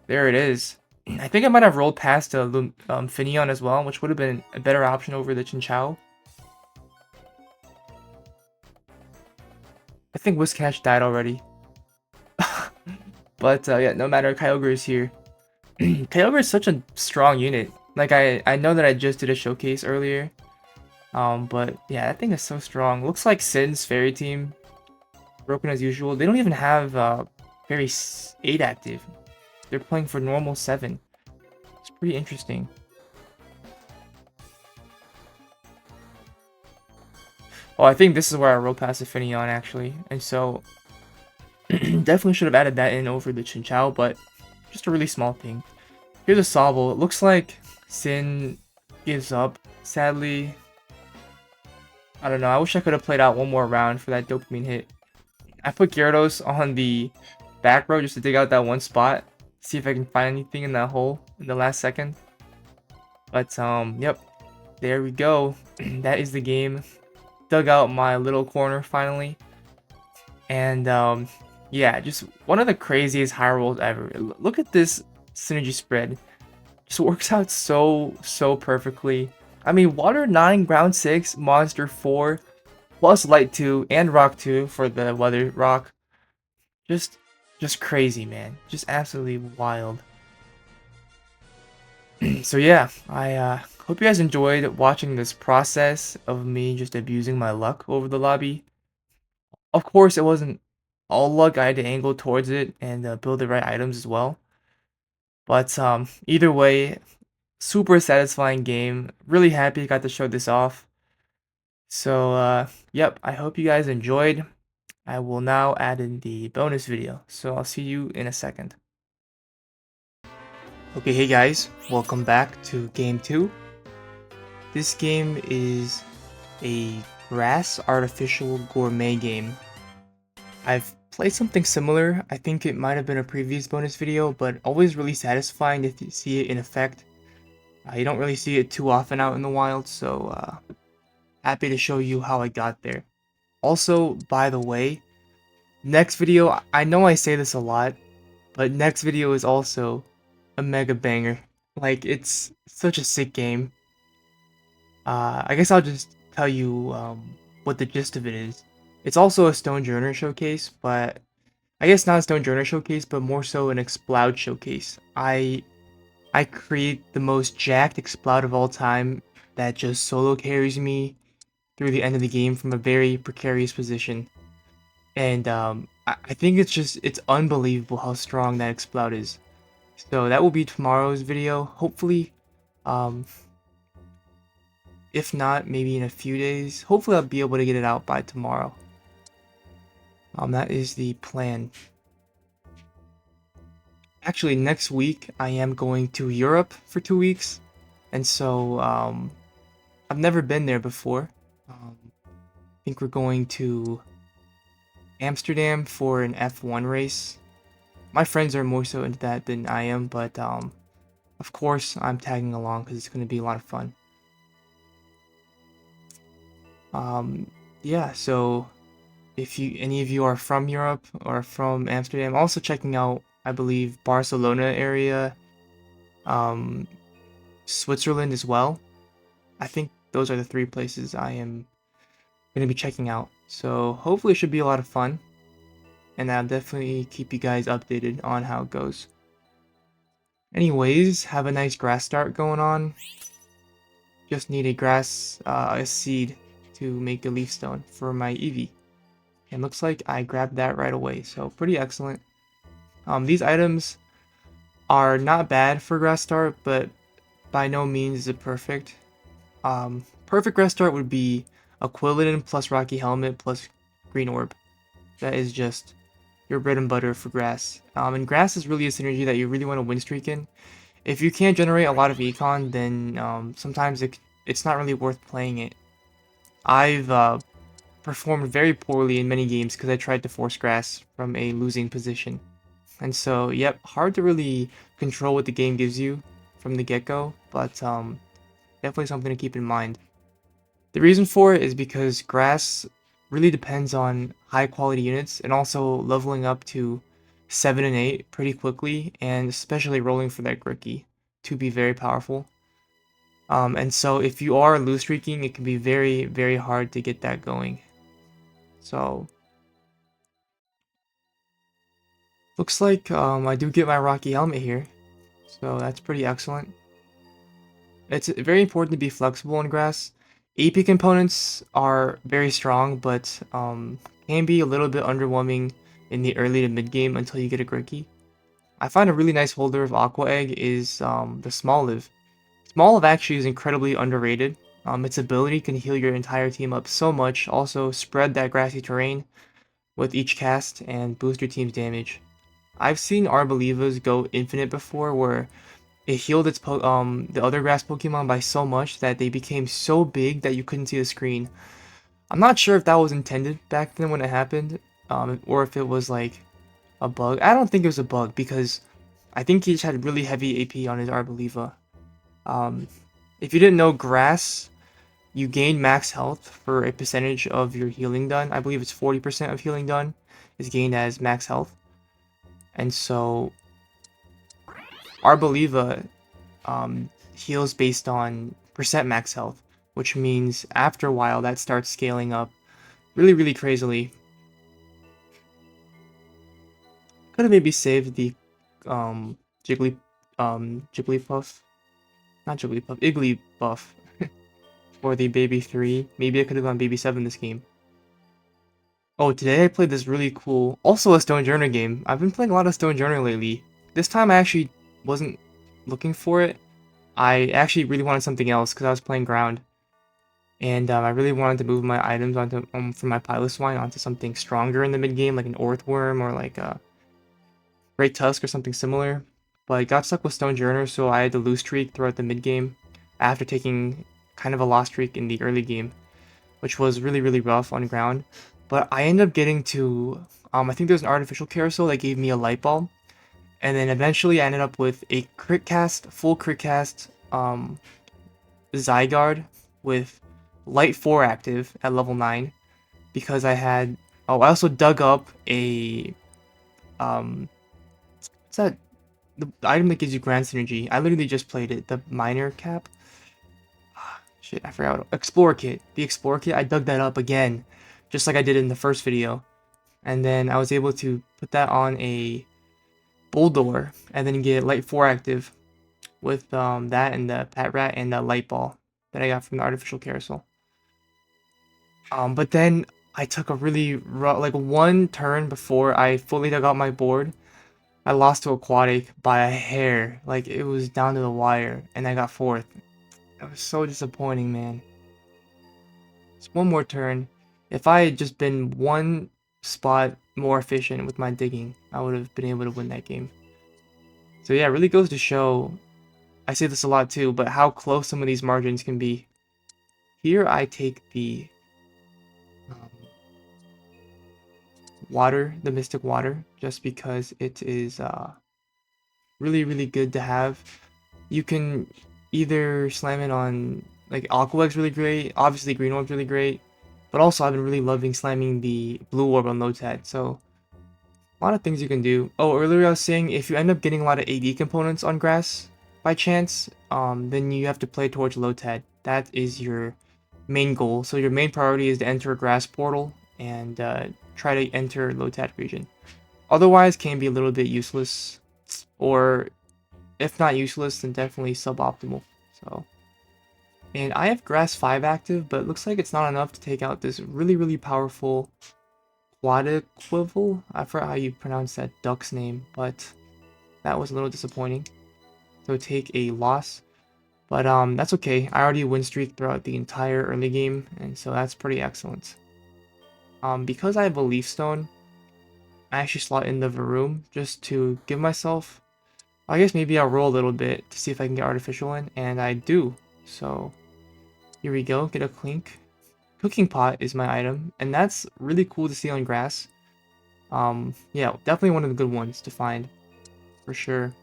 There it is. I think I might have rolled past the Finneon as well, which would have been a better option over the Chinchou. I think Whiscash died already. But yeah, no matter, Kyogre is here. Kyogre is such a strong unit. Like I know that I just did a showcase earlier. But yeah, that thing is so strong. Looks like Sin's Fairy Team broken as usual. They don't even have Fairy 8 active. They're playing for normal 7. It's pretty interesting. Oh, I think this is where I rolled past the Finneon actually, and so definitely should have added that in over the Chinchou, but just a really small thing. Here's a Sobble. It looks like Sin gives up, sadly. I don't know. I wish I could have played out one more round for that dopamine hit. I put Gyarados on the back row just to dig out that one spot. See if I can find anything in that hole in the last second. But, yep. There we go. That is the game. Dug out my little corner finally. And, yeah, just one of the craziest high rolls ever. Look at this synergy spread. Just works out so perfectly. I mean, Water 9, Ground 6, Monster 4, plus Light 2 and Rock 2 for the Weather Rock. Just crazy, man. Just absolutely wild. So yeah, I hope you guys enjoyed watching this process of me just abusing my luck over the lobby. Of course, it wasn't all luck. I had to angle towards it and build the right items as well. But either way, super satisfying game. Really happy I got to show this off. So yep, I hope you guys enjoyed. I will now add in the bonus video. So I'll see you in a second. Okay, hey guys, welcome back to game 2. This game is a grass artificial gourmet game. I've played something similar. I think it might have been a previous bonus video, but always really satisfying if you see it in effect. You don't really see it too often out in the wild, so happy to show you how I got there. Also, by the way, next video, I know I say this a lot, but next video is also a mega banger. Like, it's such a sick game. I guess I'll just tell you what the gist of it is. It's also a Stonjourner showcase, but I guess not a Stonjourner showcase, but more so an Exploud showcase. I create the most jacked Exploud of all time that just solo carries me through the end of the game from a very precarious position. And I think it's unbelievable how strong that Exploud is. So that will be tomorrow's video. Hopefully, if not, maybe in a few days. Hopefully I'll be able to get it out by tomorrow. That is the plan. Actually, next week I am going to Europe for 2 weeks. And so, I've never been there before. I think we're going to Amsterdam for an F1 race. My friends are more so into that than I am, but of course I'm tagging along because it's going to be a lot of fun. Yeah, so if any of you are from Europe or from Amsterdam, also checking out, I believe, Barcelona area, um, Switzerland as well. I think those are the 3 places I am going to be checking out. So hopefully it should be a lot of fun, and I'll definitely keep you guys updated on how it goes. Anyways, have a nice grass start going on. Just need a seed to make a leaf stone for my Eevee. And looks like I grabbed that right away, so pretty excellent. These items are not bad for grass start, but by no means is it perfect. Perfect grass start would be Aquilidin plus Rocky Helmet plus Green Orb. That is just your bread and butter for grass. And grass is really a synergy that you really want to win streak in. If you can't generate a lot of econ, then sometimes it's not really worth playing it. I've performed very poorly in many games because I tried to force grass from a losing position. And so, yep, hard to really control what the game gives you from the get-go, but definitely something to keep in mind. The reason for it is because grass really depends on high quality units and also leveling up to 7 and 8 pretty quickly, and especially rolling for that Gricky to be very powerful. And so if you are lose streaking, it can be very, very hard to get that going. So looks like I do get my Rocky Helmet here, so that's pretty excellent. It's very important to be flexible on grass. AP components are very strong, but can be a little bit underwhelming in the early to mid game until you get a Gricky. I find a really nice holder of Aqua Egg is the Small Live. Small Live actually is incredibly underrated. Its ability can heal your entire team up so much, also spread that grassy terrain with each cast and boost your team's damage. I've seen Arboliva's go infinite before, where it healed the other grass Pokemon by so much that they became so big that you couldn't see the screen. I'm not sure if that was intended back then when it happened, or if it was like a bug. I don't think it was a bug because I think he just had really heavy AP on his Arboliva. Um, if you didn't know, grass, you gain max health for a percentage of your healing done. I believe it's 40% of healing done is gained as max health. And so Arboliva heals based on percent max health, which means after a while that starts scaling up really, really crazily. Could have maybe saved the um, Jiggly, Jigglypuff, not Jigglypuff, Igglybuff for the Baby 3. Maybe I could have gone Baby 7 this game. Oh, today I played this really cool, also a Stonjourner game. I've been playing a lot of Stonjourner lately. This time I actually wasn't looking for it. I actually really wanted something else because I was playing ground. And I really wanted to move my items onto from my Piloswine onto something stronger in the mid game, like an Orthworm or like a Great Tusk or something similar. But I got stuck with Stonjourner, so I had to lose streak throughout the mid game after taking kind of a loss streak in the early game, which was really, really rough on ground. But I ended up getting to, I think there's an artificial carousel that gave me a light bulb. And then eventually I ended up with a full crit cast, Zygarde with Light 4 active at level 9 because I had, oh, I also dug up a, what's that, the item that gives you Grand Synergy. I literally just played it, the Minor Cap. Shit, I forgot. Explorer Kit. The Explorer Kit, I dug that up again, just like I did in the first video. And then I was able to put that on a Bulldor and then get Light 4 active with that and the Pat Rat and the Light Ball that I got from the Artificial Carousel. But then I took a really rough, like one turn before I fully dug out my board. I lost to Aquatic by a hair. Like it was down to the wire, and I got fourth. That was so disappointing, man. Just one more turn. If I had just been one spot more efficient with my digging, I would have been able to win that game. So yeah, it really goes to show, I say this a lot too, but how close some of these margins can be. Here I take the water, the Mystic Water, just because it is really, really good to have. You can either slam it on, like, Aqua Egg's really great, obviously Green Orb's really great, but also I've been really loving slamming the Blue Orb on Lotad, so a lot of things you can do. Oh, earlier I was saying if you end up getting a lot of AD components on grass by chance, then you have to play towards Lotad. That is your main goal. So your main priority is to enter a grass portal and try to enter Lotad region. Otherwise, can be a little bit useless, or if not useless, then definitely suboptimal. So, and I have grass 5 active, but it looks like it's not enough to take out this really, really powerful Quadiquival. I forgot how you pronounce that duck's name, but that was a little disappointing. So take a loss. But that's okay. I already win streak throughout the entire early game, and so that's pretty excellent. Because I have a Leaf Stone, I actually slot in the Varoom just to give myself. I guess maybe I'll roll a little bit to see if I can get Artificial in, and I do. So here we go. Get a Clink. Cooking Pot is my item, and that's really cool to see on grass. Yeah, definitely one of the good ones to find, for sure.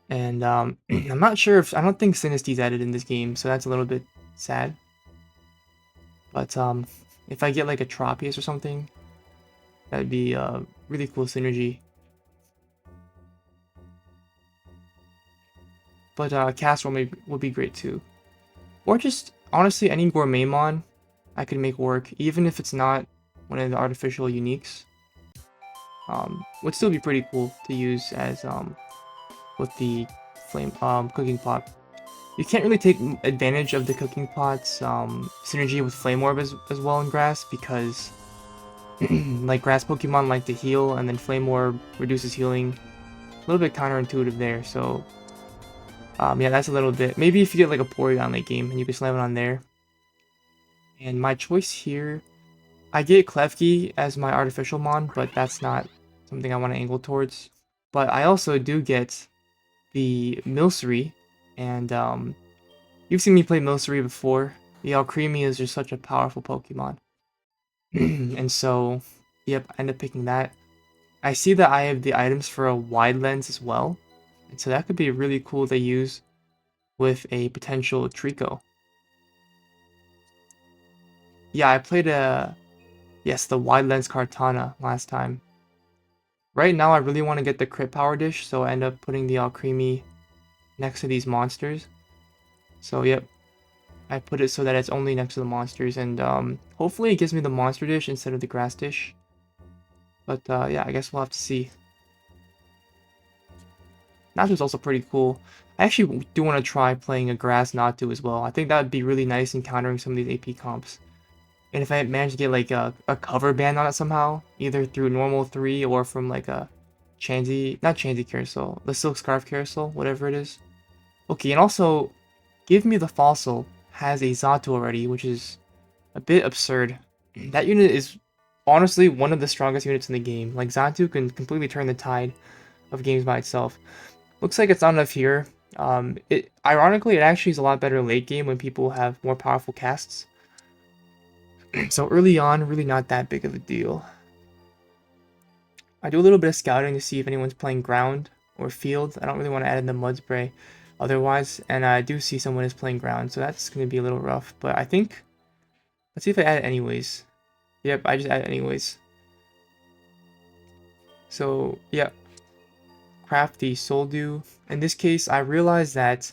And I'm not sure if I don't think Synesty's added in this game, so that's a little bit sad. But if I get like a Tropius or something, that'd be really cool synergy. But Casserole would be great too. Or just honestly any Gourmetmon I could make work, even if it's not one of the artificial uniques. Would still be pretty cool to use as with the flame cooking pot. You can't really take advantage of the cooking pot's synergy with Flame Orb as well in grass because like grass Pokemon like to heal and then Flame Orb reduces healing. A little bit counterintuitive there, so yeah, that's a little bit. Maybe if you get like a Porygon late game and you can slam it on there. And my choice here, I get Klefki as my artificial mon, but that's not something I want to angle towards. But I also do get the Milcery, and you've seen me play Milcery before. The Alcremie is just such a powerful Pokemon. And so, yep, I end up picking that. I see that I have the items for a wide lens as well. And so that could be really cool to use with a potential Trico. Yeah, I played yes, the wide lens Kartana last time. Right now I really want to get the crit power dish, so I end up putting the Alcremie next to these monsters. So yep, I put it so that it's only next to the monsters, and hopefully it gives me the monster dish instead of the grass dish. But yeah, I guess we'll have to see. Natu's also pretty cool. I actually do want to try playing a grass Natu as well. I think that would be really nice in countering some of these AP comps. And if I manage to get like a cover band on it somehow, either through normal 3 or from like a not Chansey Carousel, the Silk Scarf Carousel, whatever it is. Okay, and also, Give Me the Fossil has a Zato already, which is a bit absurd. That unit is honestly one of the strongest units in the game. Like, Zato can completely turn the tide of games by itself. Looks like it's not enough here. Ironically, it actually is a lot better late game when people have more powerful casts. So early on, really not that big of a deal. I do a little bit of scouting to see if anyone's playing ground or field. I don't really want to add in the mud spray otherwise, and I do see someone is playing ground, so that's going to be a little rough. But I think, let's see if I add it anyways. Yep, I just add it anyways. So, yeah, craft the Soul Dew. In this case, I realized that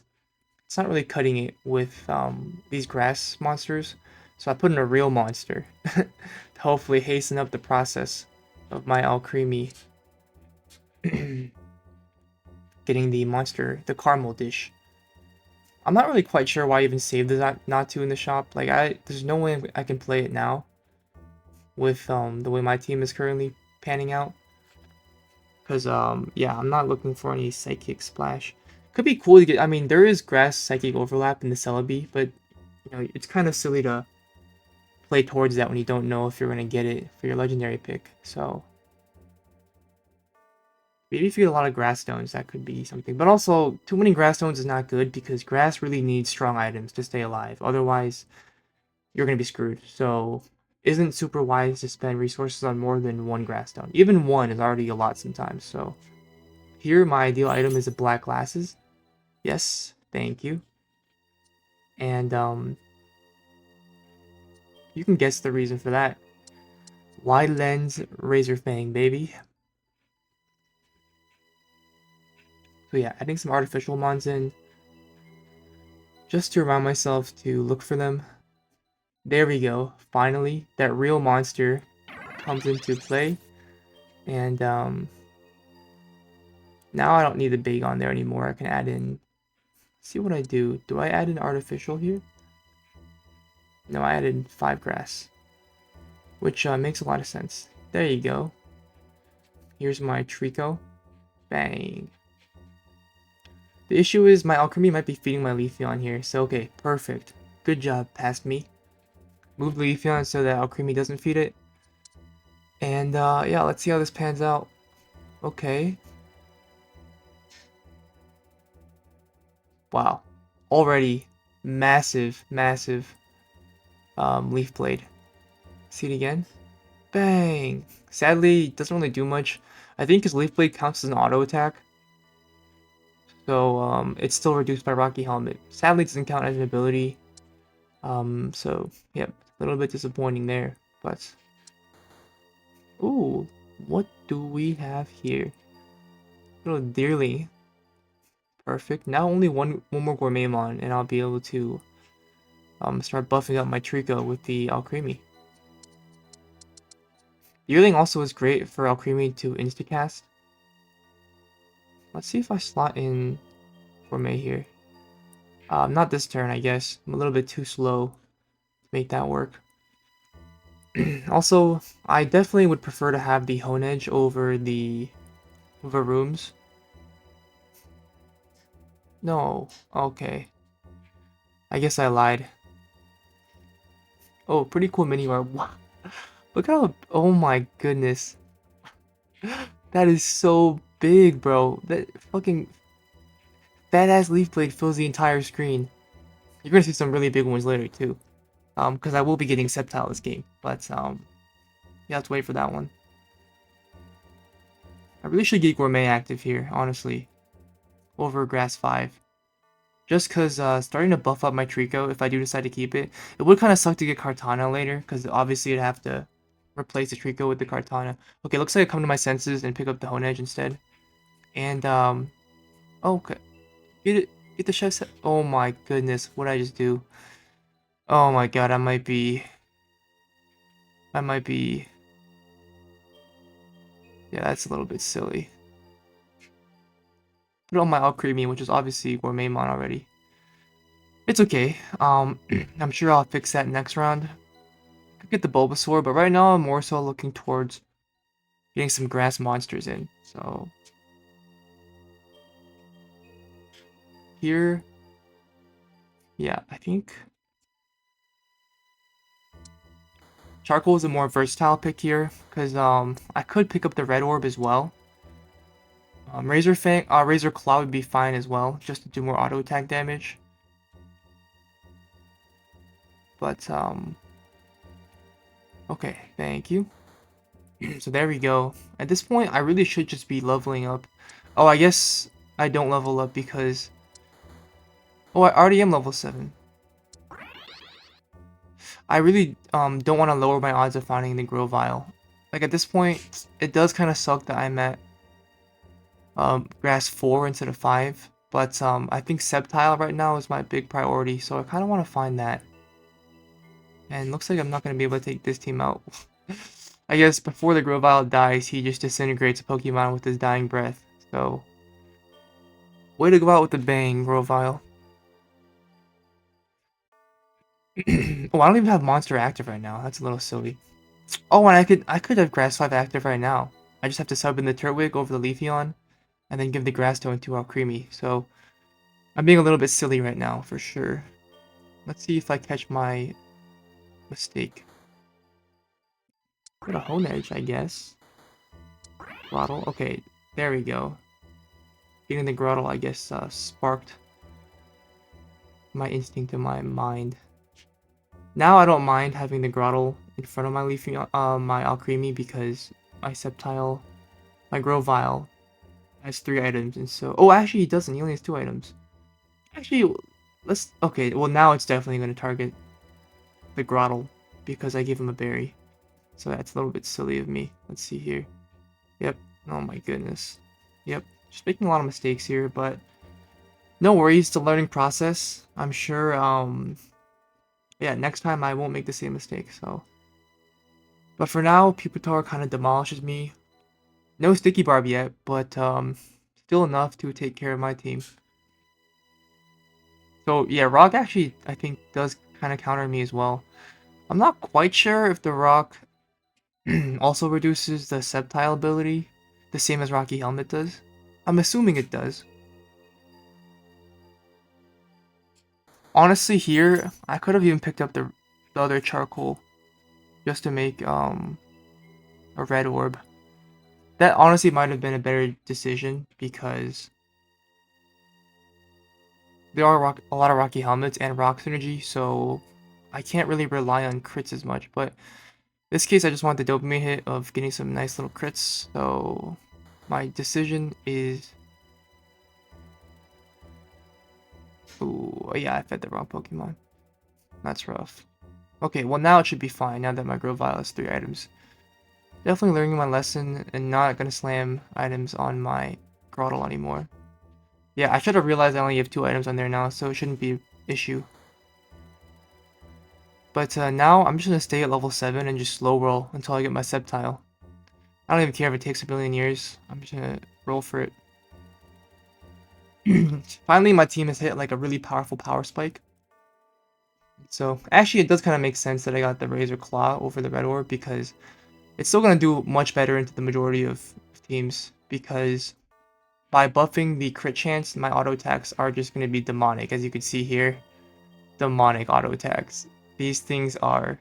it's not really cutting it with these grass monsters, so I put in a real monster to hopefully hasten up the process of my Alcremie getting the monster, the caramel dish. I'm not really quite sure why I even saved the Natu in the shop. Like, there's no way I can play it now with the way my team is currently panning out. Because yeah, I'm not looking for any Psychic Splash. Could be cool to get. I mean, there is grass Psychic overlap in the Celebi, but you know, it's kind of silly to play towards that when you don't know if you're gonna get it for your legendary pick. So maybe if you get a lot of grass stones, that could be something. But also, too many grass stones is not good because grass really needs strong items to stay alive. Otherwise, you're gonna be screwed. So isn't super wise to spend resources on more than one grass stone. Even one is already a lot sometimes. So here, my ideal item is the black glasses. Yes, thank you. And you can guess the reason for that. Wide lens razor fang, baby. So yeah, adding some artificial mons in just to remind myself to look for them. There we go. Finally, that real monster comes into play. And now I don't need the big on there anymore. I can add in. See what I do. Do I add an artificial here? No, I added 5 grass, which makes a lot of sense. There you go. Here's my Trico. Bang. The issue is my Alcremie might be feeding my Leafeon here. So okay, perfect. Good job, past me. Move the Leafeon so that Alcremie doesn't feed it. And yeah, let's see how this pans out. Okay. Wow. Already massive, massive Leaf Blade. See it again? Bang! Sadly, it doesn't really do much. I think his Leaf Blade counts as an auto attack. So it's still reduced by Rocky Helmet. Sadly, it doesn't count as an ability. So yep, a little bit disappointing there. But ooh, what do we have here? Little Deerly. Perfect. Now only one more Gourmetmon, and I'll be able to start buffing up my Trico with the Alcremie. Yearling also is great for Alcremie to instacast. Let's see if I slot in Gourmet here. Not this turn, I guess. I'm a little bit too slow to make that work. Also, I definitely would prefer to have the Honedge over the Varooms. No, okay. I guess I lied. Oh, pretty cool mini art. Look how, oh my goodness. That is so big, bro. That fucking fat ass leaf blade fills the entire screen. You're gonna see some really big ones later too. Because I will be getting Sceptile this game, but you have to wait for that one. I really should get Gourmet active here, honestly, over Grass 5. Just because starting to buff up my Trico, if I do decide to keep it, it would kind of suck to get Kartana later, because obviously I'd have to replace the Trico with the Kartana. Okay, looks like I come to my senses and pick up the Honedge instead. And, okay. Get the chef's... Oh my goodness, what did I just do? Oh my god, I might be... Yeah, that's a little bit silly. Put it on my Alcremie, which is obviously Gourmetmon already. It's okay. I'm sure I'll fix that next round. Could get the Bulbasaur, but right now I'm more so looking towards getting some grass monsters in. So here, yeah, I think Charcoal is a more versatile pick here because I could pick up the Red Orb as well. Razor Claw would be fine as well, just to do more auto attack damage. But okay, thank you. So there we go. At this point, I really should just be leveling up. Oh, I guess I don't level up because... Oh, I already am level 7. I really don't want to lower my odds of finding the Grovyle. Like at this point, it does kind of suck that I'm at Grass 4 instead of 5. But I think Sceptile right now is my big priority, so I kind of want to find that. And looks like I'm not going to be able to take this team out. I guess before the Grovyle dies, he just disintegrates a Pokemon with his dying breath. So, way to go out with a bang, Grovyle. Oh, I don't even have Monster active right now. That's a little silly. Oh, and I could have Grass 5 active right now. I just have to sub in the Turtwig over the Leafeon, and then give the Grass Stone to Alcremie. So, I'm being a little bit silly right now, for sure. Let's see if I catch my mistake. Got a Honedge, I guess. Grottle. Okay, there we go. Getting the Grottle, I guess, sparked my instinct in my mind. Now I don't mind having the Grottle in front of my Leafy, my Alcremie because my Sceptile, my Grovyle has 3 items, and so actually he doesn't. He only has 2 items. Actually, okay. Well, now it's definitely going to target the Grottle because I gave him a berry. So that's a little bit silly of me. Let's see here. Yep. Oh my goodness. Yep. Just making a lot of mistakes here, but no worries. It's a learning process. I'm sure. Yeah. Next time I won't make the same mistake. So. But for now, Pupitar kind of demolishes me. No Sticky Barb yet, but still enough to take care of my team. So yeah, Rock actually I think does kind of counter me as well. I'm not quite sure if the Rock also reduces the Sceptile ability, the same as Rocky Helmet does. I'm assuming it does. Honestly, here I could have even picked up the other charcoal just to make a red orb. That honestly might have been a better decision because there are a lot of Rocky Helmets and Rock Synergy, so I can't really rely on crits as much. But in this case, I just want the dopamine hit of getting some nice little crits, so my decision is... Ooh, yeah, I fed the wrong Pokemon. That's rough. Okay, well now it should be fine, now that my Grovyle has 3 items. Definitely learning my lesson and not gonna slam items on my Grottle anymore. Yeah, I should have realized I only have 2 items on there now, so it shouldn't be an issue. But now I'm just gonna stay at level 7 and just slow roll until I get my Sceptile. I don't even care if it takes a billion years, I'm just gonna roll for it. Finally, my team has hit like a really powerful power spike. So actually, it does kind of make sense that I got the Razor Claw over the Red Orb because it's still going to do much better into the majority of teams because by buffing the crit chance, my auto attacks are just going to be demonic. As you can see here, demonic auto attacks. These things are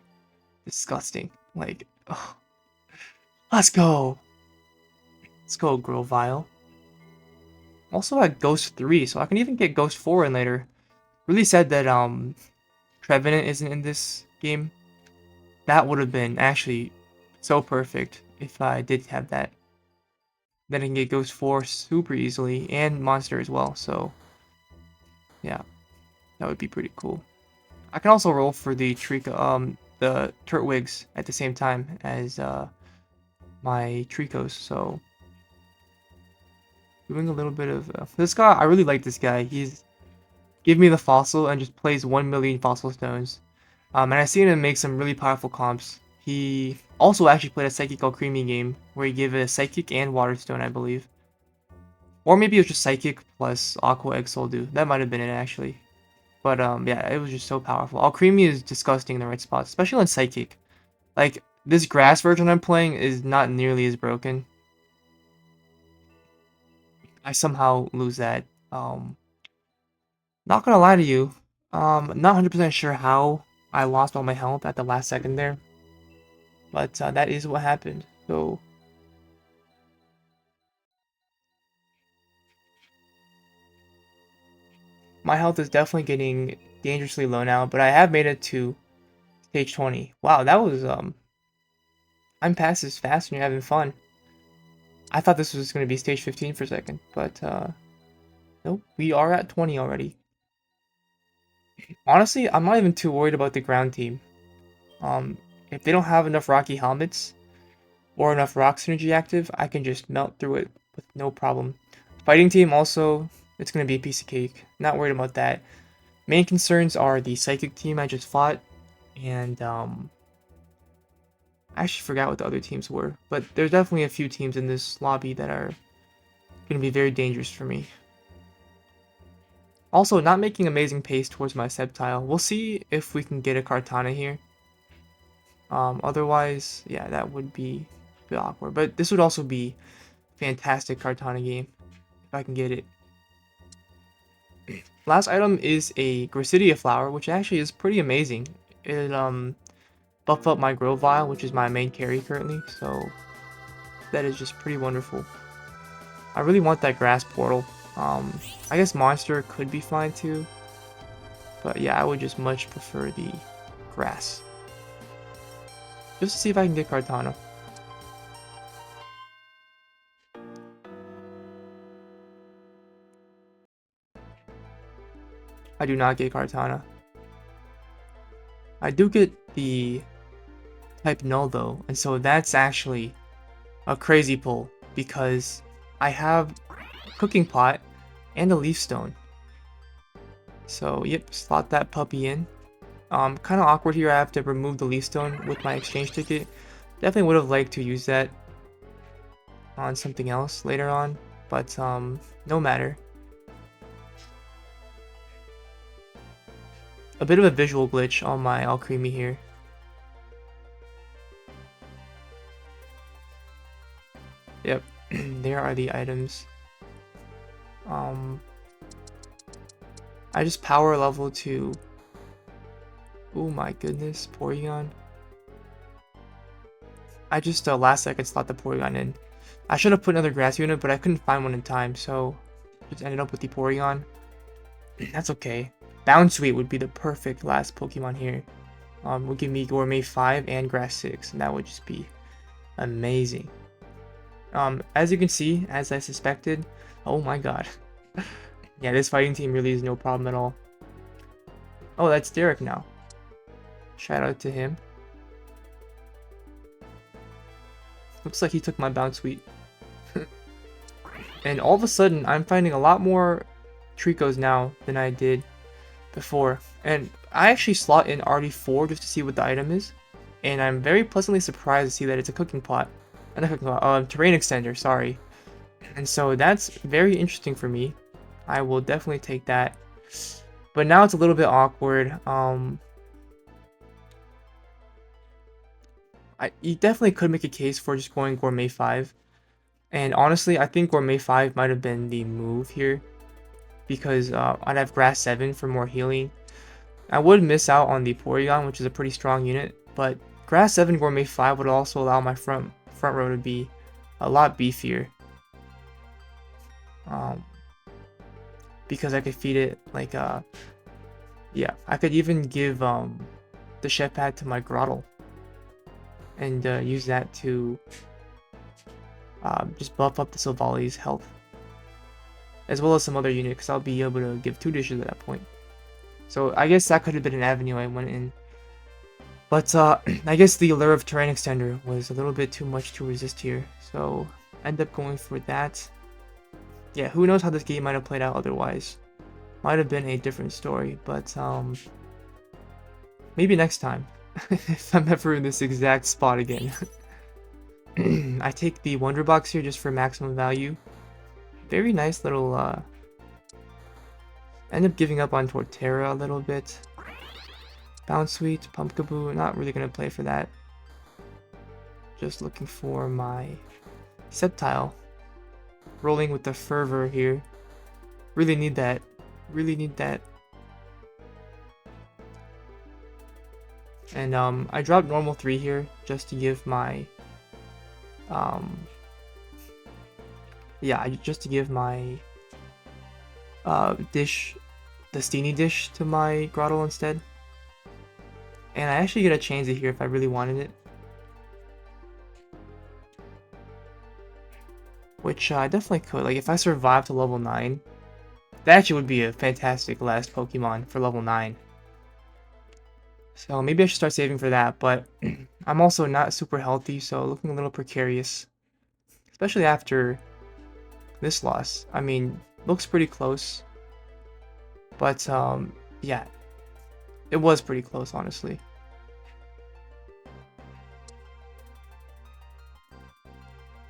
disgusting. Like, ugh. Let's go. Let's go, Grovyle. Also at Ghost 3, so I can even get Ghost 4 in later. Really sad that Trevenant isn't in this game. That would have been actually so perfect if I did have that. Then I can get Ghost 4 super easily, and Monster as well, so yeah, that would be pretty cool. I can also roll for the the Turtwigs at the same time as my Tricos, so doing a little bit of this guy. I really like this guy. He's give me the fossil and just plays 1 million fossil stones. And I've seen him make some really powerful comps. He also actually played a Psychic Alcremie game where he gave it a Psychic and Water Stone, I believe. Or maybe it was just Psychic plus Aqua Egg Soldu. That might have been it actually. But yeah, it was just so powerful. Alcremie is disgusting in the right spots, especially on Psychic. Like, this grass version I'm playing is not nearly as broken. I somehow lose that. Not gonna lie to you, not 100% sure how I lost all my health at the last second there. But that is what happened. So my health is definitely getting dangerously low now, but I have made it to stage 20. Wow, that was I'm past this fast and you're having fun. I thought this was going to be stage 15 for a second, but nope, we are at 20 already. Honestly, I'm not even too worried about the ground team. If they don't have enough Rocky Helmets or enough Rock Synergy active, I can just melt through it with no problem. Fighting team also, it's going to be a piece of cake. Not worried about that. Main concerns are the Psychic team I just fought, and I actually forgot what the other teams were, but there's definitely a few teams in this lobby that are going to be very dangerous for me. Also, not making amazing pace towards my Sceptile. We'll see if we can get a Kartana here. Otherwise, yeah, that would be a bit awkward. But this would also be fantastic Kartana game if I can get it. Last item is a Gracidia flower, which actually is pretty amazing. It buff up my Grovyle, which is my main carry currently, so that is just pretty wonderful. I really want that grass portal. I guess monster could be fine too, but yeah, I would just much prefer the grass. just to see if I can get Kartana. I do not get Kartana. I do get the type null though, and so that's actually a crazy pull because I have cooking pot and a leaf stone. So yep, slot that puppy in. Kind of awkward here. I have to remove the leaf stone with my exchange ticket. Definitely would have liked to use that on something else later on, but no matter. A bit of a visual glitch on my Alcremie here. Yep, there are the items. I just power level to... Oh my goodness, Porygon. I just last second slot the Porygon in. I should have put another grass unit, but I couldn't find one in time, so just ended up with the Porygon. That's okay. Bounsweet would be the perfect last Pokemon here. Would give me Gourmet 5 and Grass 6, and that would just be amazing. As you can see, as I suspected, oh my god. Yeah, this fighting team really is no problem at all. Oh, that's Derek now. Shout out to him. Looks like he took my Bounsweet. And all of a sudden, I'm finding a lot more Tricos now than I did before. And I actually slot in RD4 just to see what the item is. And I'm very pleasantly surprised to see that it's a cooking pot. Not a cooking pot, terrain extender, sorry. And so that's very interesting for me. I will definitely take that. But now it's a little bit awkward. You definitely could make a case for just going Gourmet 5. And honestly, I think Gourmet 5 might have been the move here. Because I'd have Grass 7 for more healing. I would miss out on the Porygon, which is a pretty strong unit. But Grass 7 Gourmet 5 would also allow my front row to be a lot beefier. Because I could feed it like yeah, I could even give the chef pad to my Grottle and use that to just buff up the Silvali's health, as well as some other unit, because I'll be able to give 2 dishes at that point. So I guess that could have been an avenue I went in. But I guess the allure of Terrain Extender was a little bit too much to resist here, so I ended up going for that. Yeah, who knows how this game might have played out otherwise. Might have been a different story, but maybe next time, if I'm ever in this exact spot again. I take the Wonder Box here just for maximum value. Very nice little, end up giving up on Torterra a little bit. Bounsweet, Pumpkaboo, not really going to play for that. Just looking for my Sceptile. Rolling with the Fervor here. Really need that. Really need that. And I dropped normal 3 here just to give my just to give my dish, the Steenie dish, to my Grottle instead. And I actually get to change it here if I really wanted it. Which I definitely could. Like, if I survive to level 9, that actually would be a fantastic last Pokemon for level 9. So maybe I should start saving for that, but I'm also not super healthy, so looking a little precarious. Especially after this loss. I mean, looks pretty close. But, yeah. It was pretty close, honestly.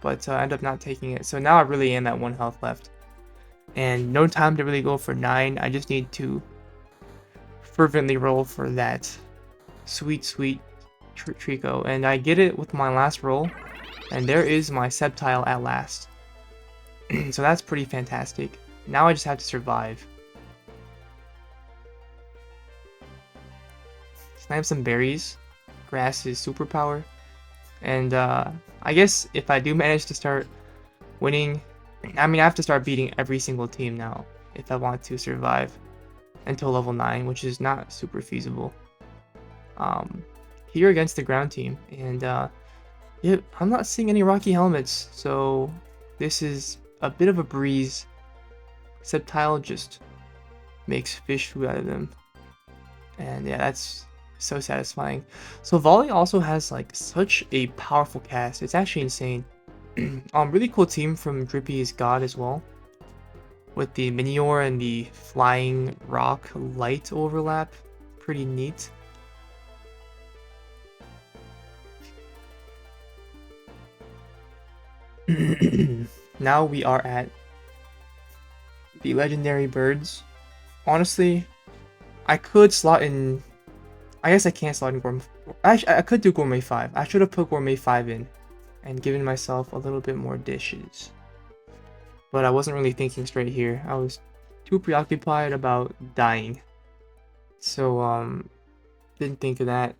But I end up not taking it. So now I really am at 1 health left. And no time to really go for 9. I just need to fervently roll for that sweet, sweet Trico. And I get it with my last roll. And there is my Sceptile at last. So that's pretty fantastic. Now I just have to survive. Snipe some berries. Grass is superpower. And I guess if I do manage to start winning, I mean, I have to start beating every single team now if I want to survive until level 9, which is not super feasible. here against the ground team. And yeah, I'm not seeing any Rocky helmets, so this is a bit of a breeze. Sceptile just makes fish food out of them. And yeah, that's so satisfying. So Volley also has like such a powerful cast. It's actually insane. Really cool team from Drippy's God as well, with the Minior and the Flying Rock Light overlap. Pretty neat. Now we are at the legendary birds. Honestly, I could slot in. I guess I can't slot in Gourmet. I could do Gourmet 5. I should have put Gourmet 5 in and given myself a little bit more dishes. But I wasn't really thinking straight here. I was too preoccupied about dying. So, didn't think of that.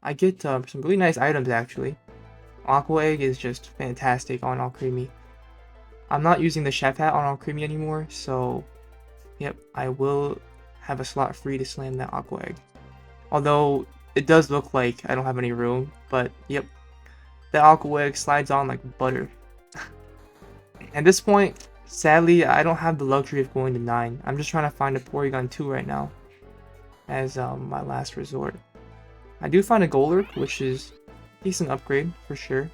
I get some really nice items actually. Aqua Egg is just fantastic on Alcremie. I'm not using the chef hat on Alcremie anymore, so yep, I will have a slot free to slam that Aqua Egg. Although it does look like I don't have any room, but yep, the Aqua Egg slides on like butter. At this point, sadly, I don't have the luxury of going to 9. I'm just trying to find a Porygon 2 right now as my last resort. I do find a Golurk, which is a decent upgrade for sure.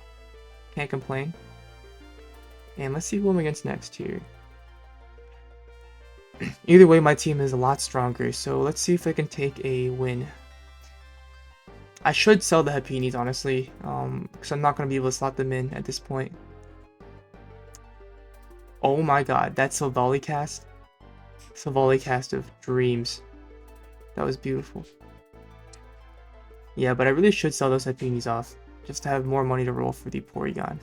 Can't complain. And let's see who I'm against next here. Either way, my team is a lot stronger, so let's see if I can take a win. I should sell the Hapinis, honestly, because I'm not going to be able to slot them in at this point. Oh my god, that Silvally cast. Silvally cast of dreams. That was beautiful. Yeah, but I really should sell those Hapinis off, just to have more money to roll for the Porygon.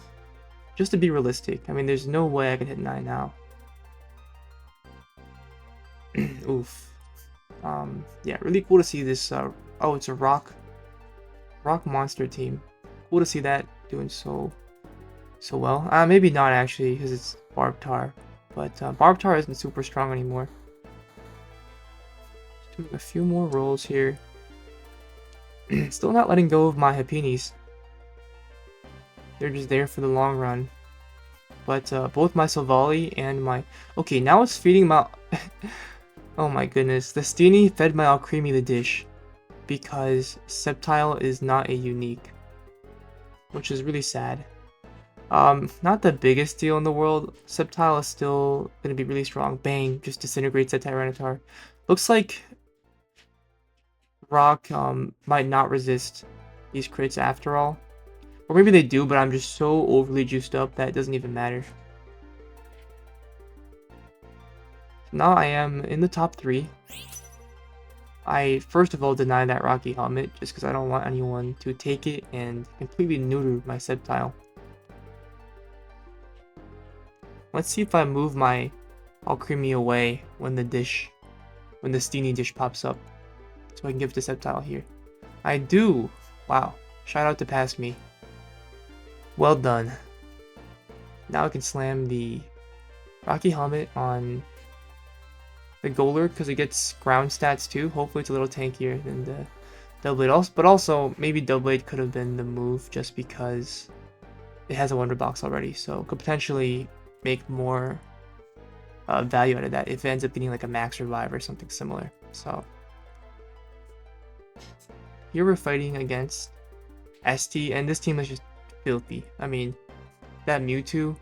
Just to be realistic. I mean, there's no way I can hit 9 now. Oof. Yeah, really cool to see this, oh, it's a rock monster team. Cool to see that doing so well. Maybe not actually, because it's Barbtar. But Barbtar isn't super strong anymore. Just doing a few more rolls here. Still not letting go of my Hapinis. They're just there for the long run. But both my Silvally and my... Okay, now it's feeding my... Oh my goodness. The Steenie fed my Alcremie the dish. Because Sceptile is not a unique. Which is really sad. Not the biggest deal in the world. Sceptile is still going to be really strong. Bang, just disintegrates that Tyranitar. Looks like Rock might not resist these crits after all. Or maybe they do, but I'm just so overly juiced up that it doesn't even matter. Now I am in the top 3. I first of all deny that Rocky helmet just because I don't want anyone to take it and completely neuter my Sceptile. Let's see if I move my Alcremie away when the Steenie dish pops up. So I can give it to Sceptile here. I do! Wow. Shout out to Pass Me. Well done. Now I can slam the Rocky Helmet on the Golurk because it gets ground stats too. Hopefully it's a little tankier than the Doublade. But also, maybe Doublade could have been the move just because it has a Wonder Box already. So could potentially make more value out of that if it ends up being like a Max Revive or something similar. So here we're fighting against ST, and this team is just filthy. I mean, that Mewtwo,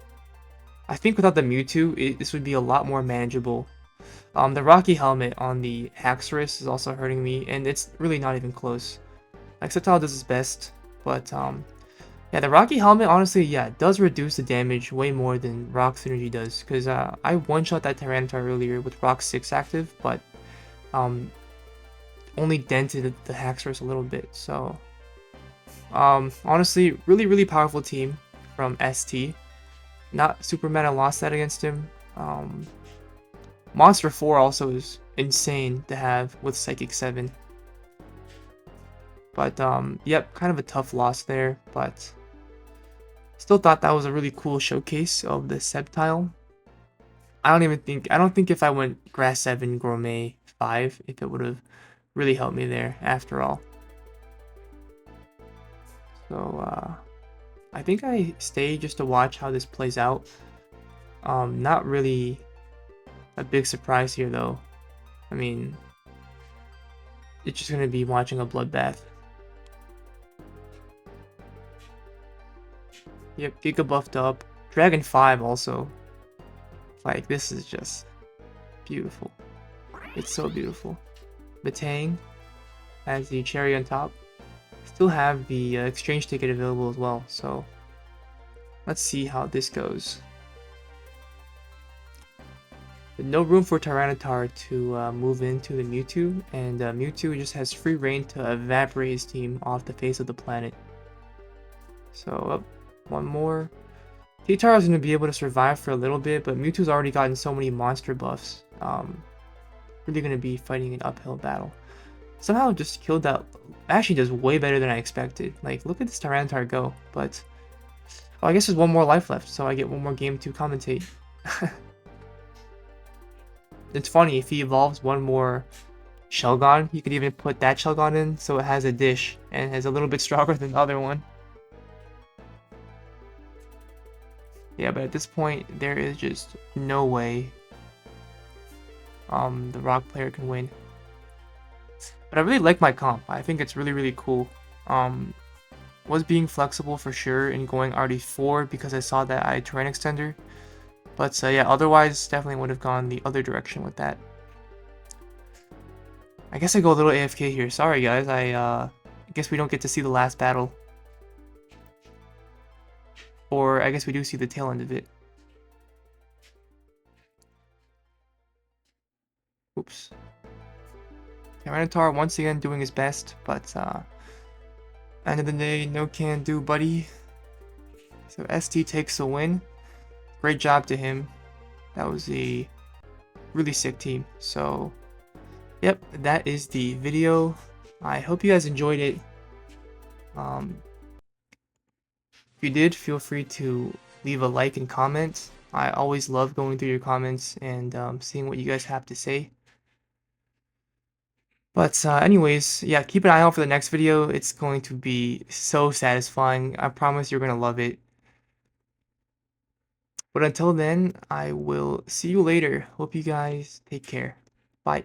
I think without the Mewtwo, this would be a lot more manageable. The Rocky Helmet on the Haxorus is also hurting me, and it's really not even close. Like, Sceptile does its best, but yeah, the Rocky Helmet, honestly, yeah, does reduce the damage way more than Rock Synergy does, because I one-shot that Tyranitar earlier with Rock 6 active, but only dented the Haxorus a little bit, so honestly, really powerful team from ST. Not super mad I lost that against him. Monster 4 also is insane to have with Psychic 7. But yep, kind of a tough loss there, but still thought that was a really cool showcase of the Sceptile. I don't think if I went Grass 7, Gourmet 5, if it would have really helped me there after all. So I think I stay just to watch how this plays out. Not really a big surprise here though. I mean, it's just gonna be watching a bloodbath. Yep, Giga buffed up. Dragon 5 also. Like, this is just beautiful. It's so beautiful. Batang has the cherry on top. Still have the exchange ticket available as well, so let's see how this goes. But no room for Tyranitar to move into the Mewtwo, and Mewtwo just has free reign to evaporate his team off the face of the planet. So, one more. Titara is going to be able to survive for a little bit, but Mewtwo's already gotten so many monster buffs. Really going to be fighting an uphill battle. Somehow just killed that. Actually does way better than I expected. Like, look at this Tyranitar go. But, oh, I guess there's one more life left, so I get one more game to commentate. It's funny, if he evolves one more Shelgon, you could even put that Shelgon in, so it has a dish, and is a little bit stronger than the other one. Yeah, but at this point, there is just no way the rock player can win. But I really like my comp. I think it's really, really cool. Was being flexible for sure in going RD4 because I saw that I had terrain extender. But yeah, otherwise definitely would have gone the other direction with that. I guess I go a little AFK here. Sorry guys, I guess we don't get to see the last battle. Or I guess we do see the tail end of it. Oops. Tyranitar once again doing his best, but end of the day, no can do, buddy. So ST takes the win. Great job to him. That was a really sick team. So, yep, that is the video. I hope you guys enjoyed it. If you did, feel free to leave a like and comment. I always love going through your comments and seeing what you guys have to say. But anyways, yeah, keep an eye out for the next video. It's going to be so satisfying. I promise you're going to love it. But until then, I will see you later. Hope you guys take care. Bye.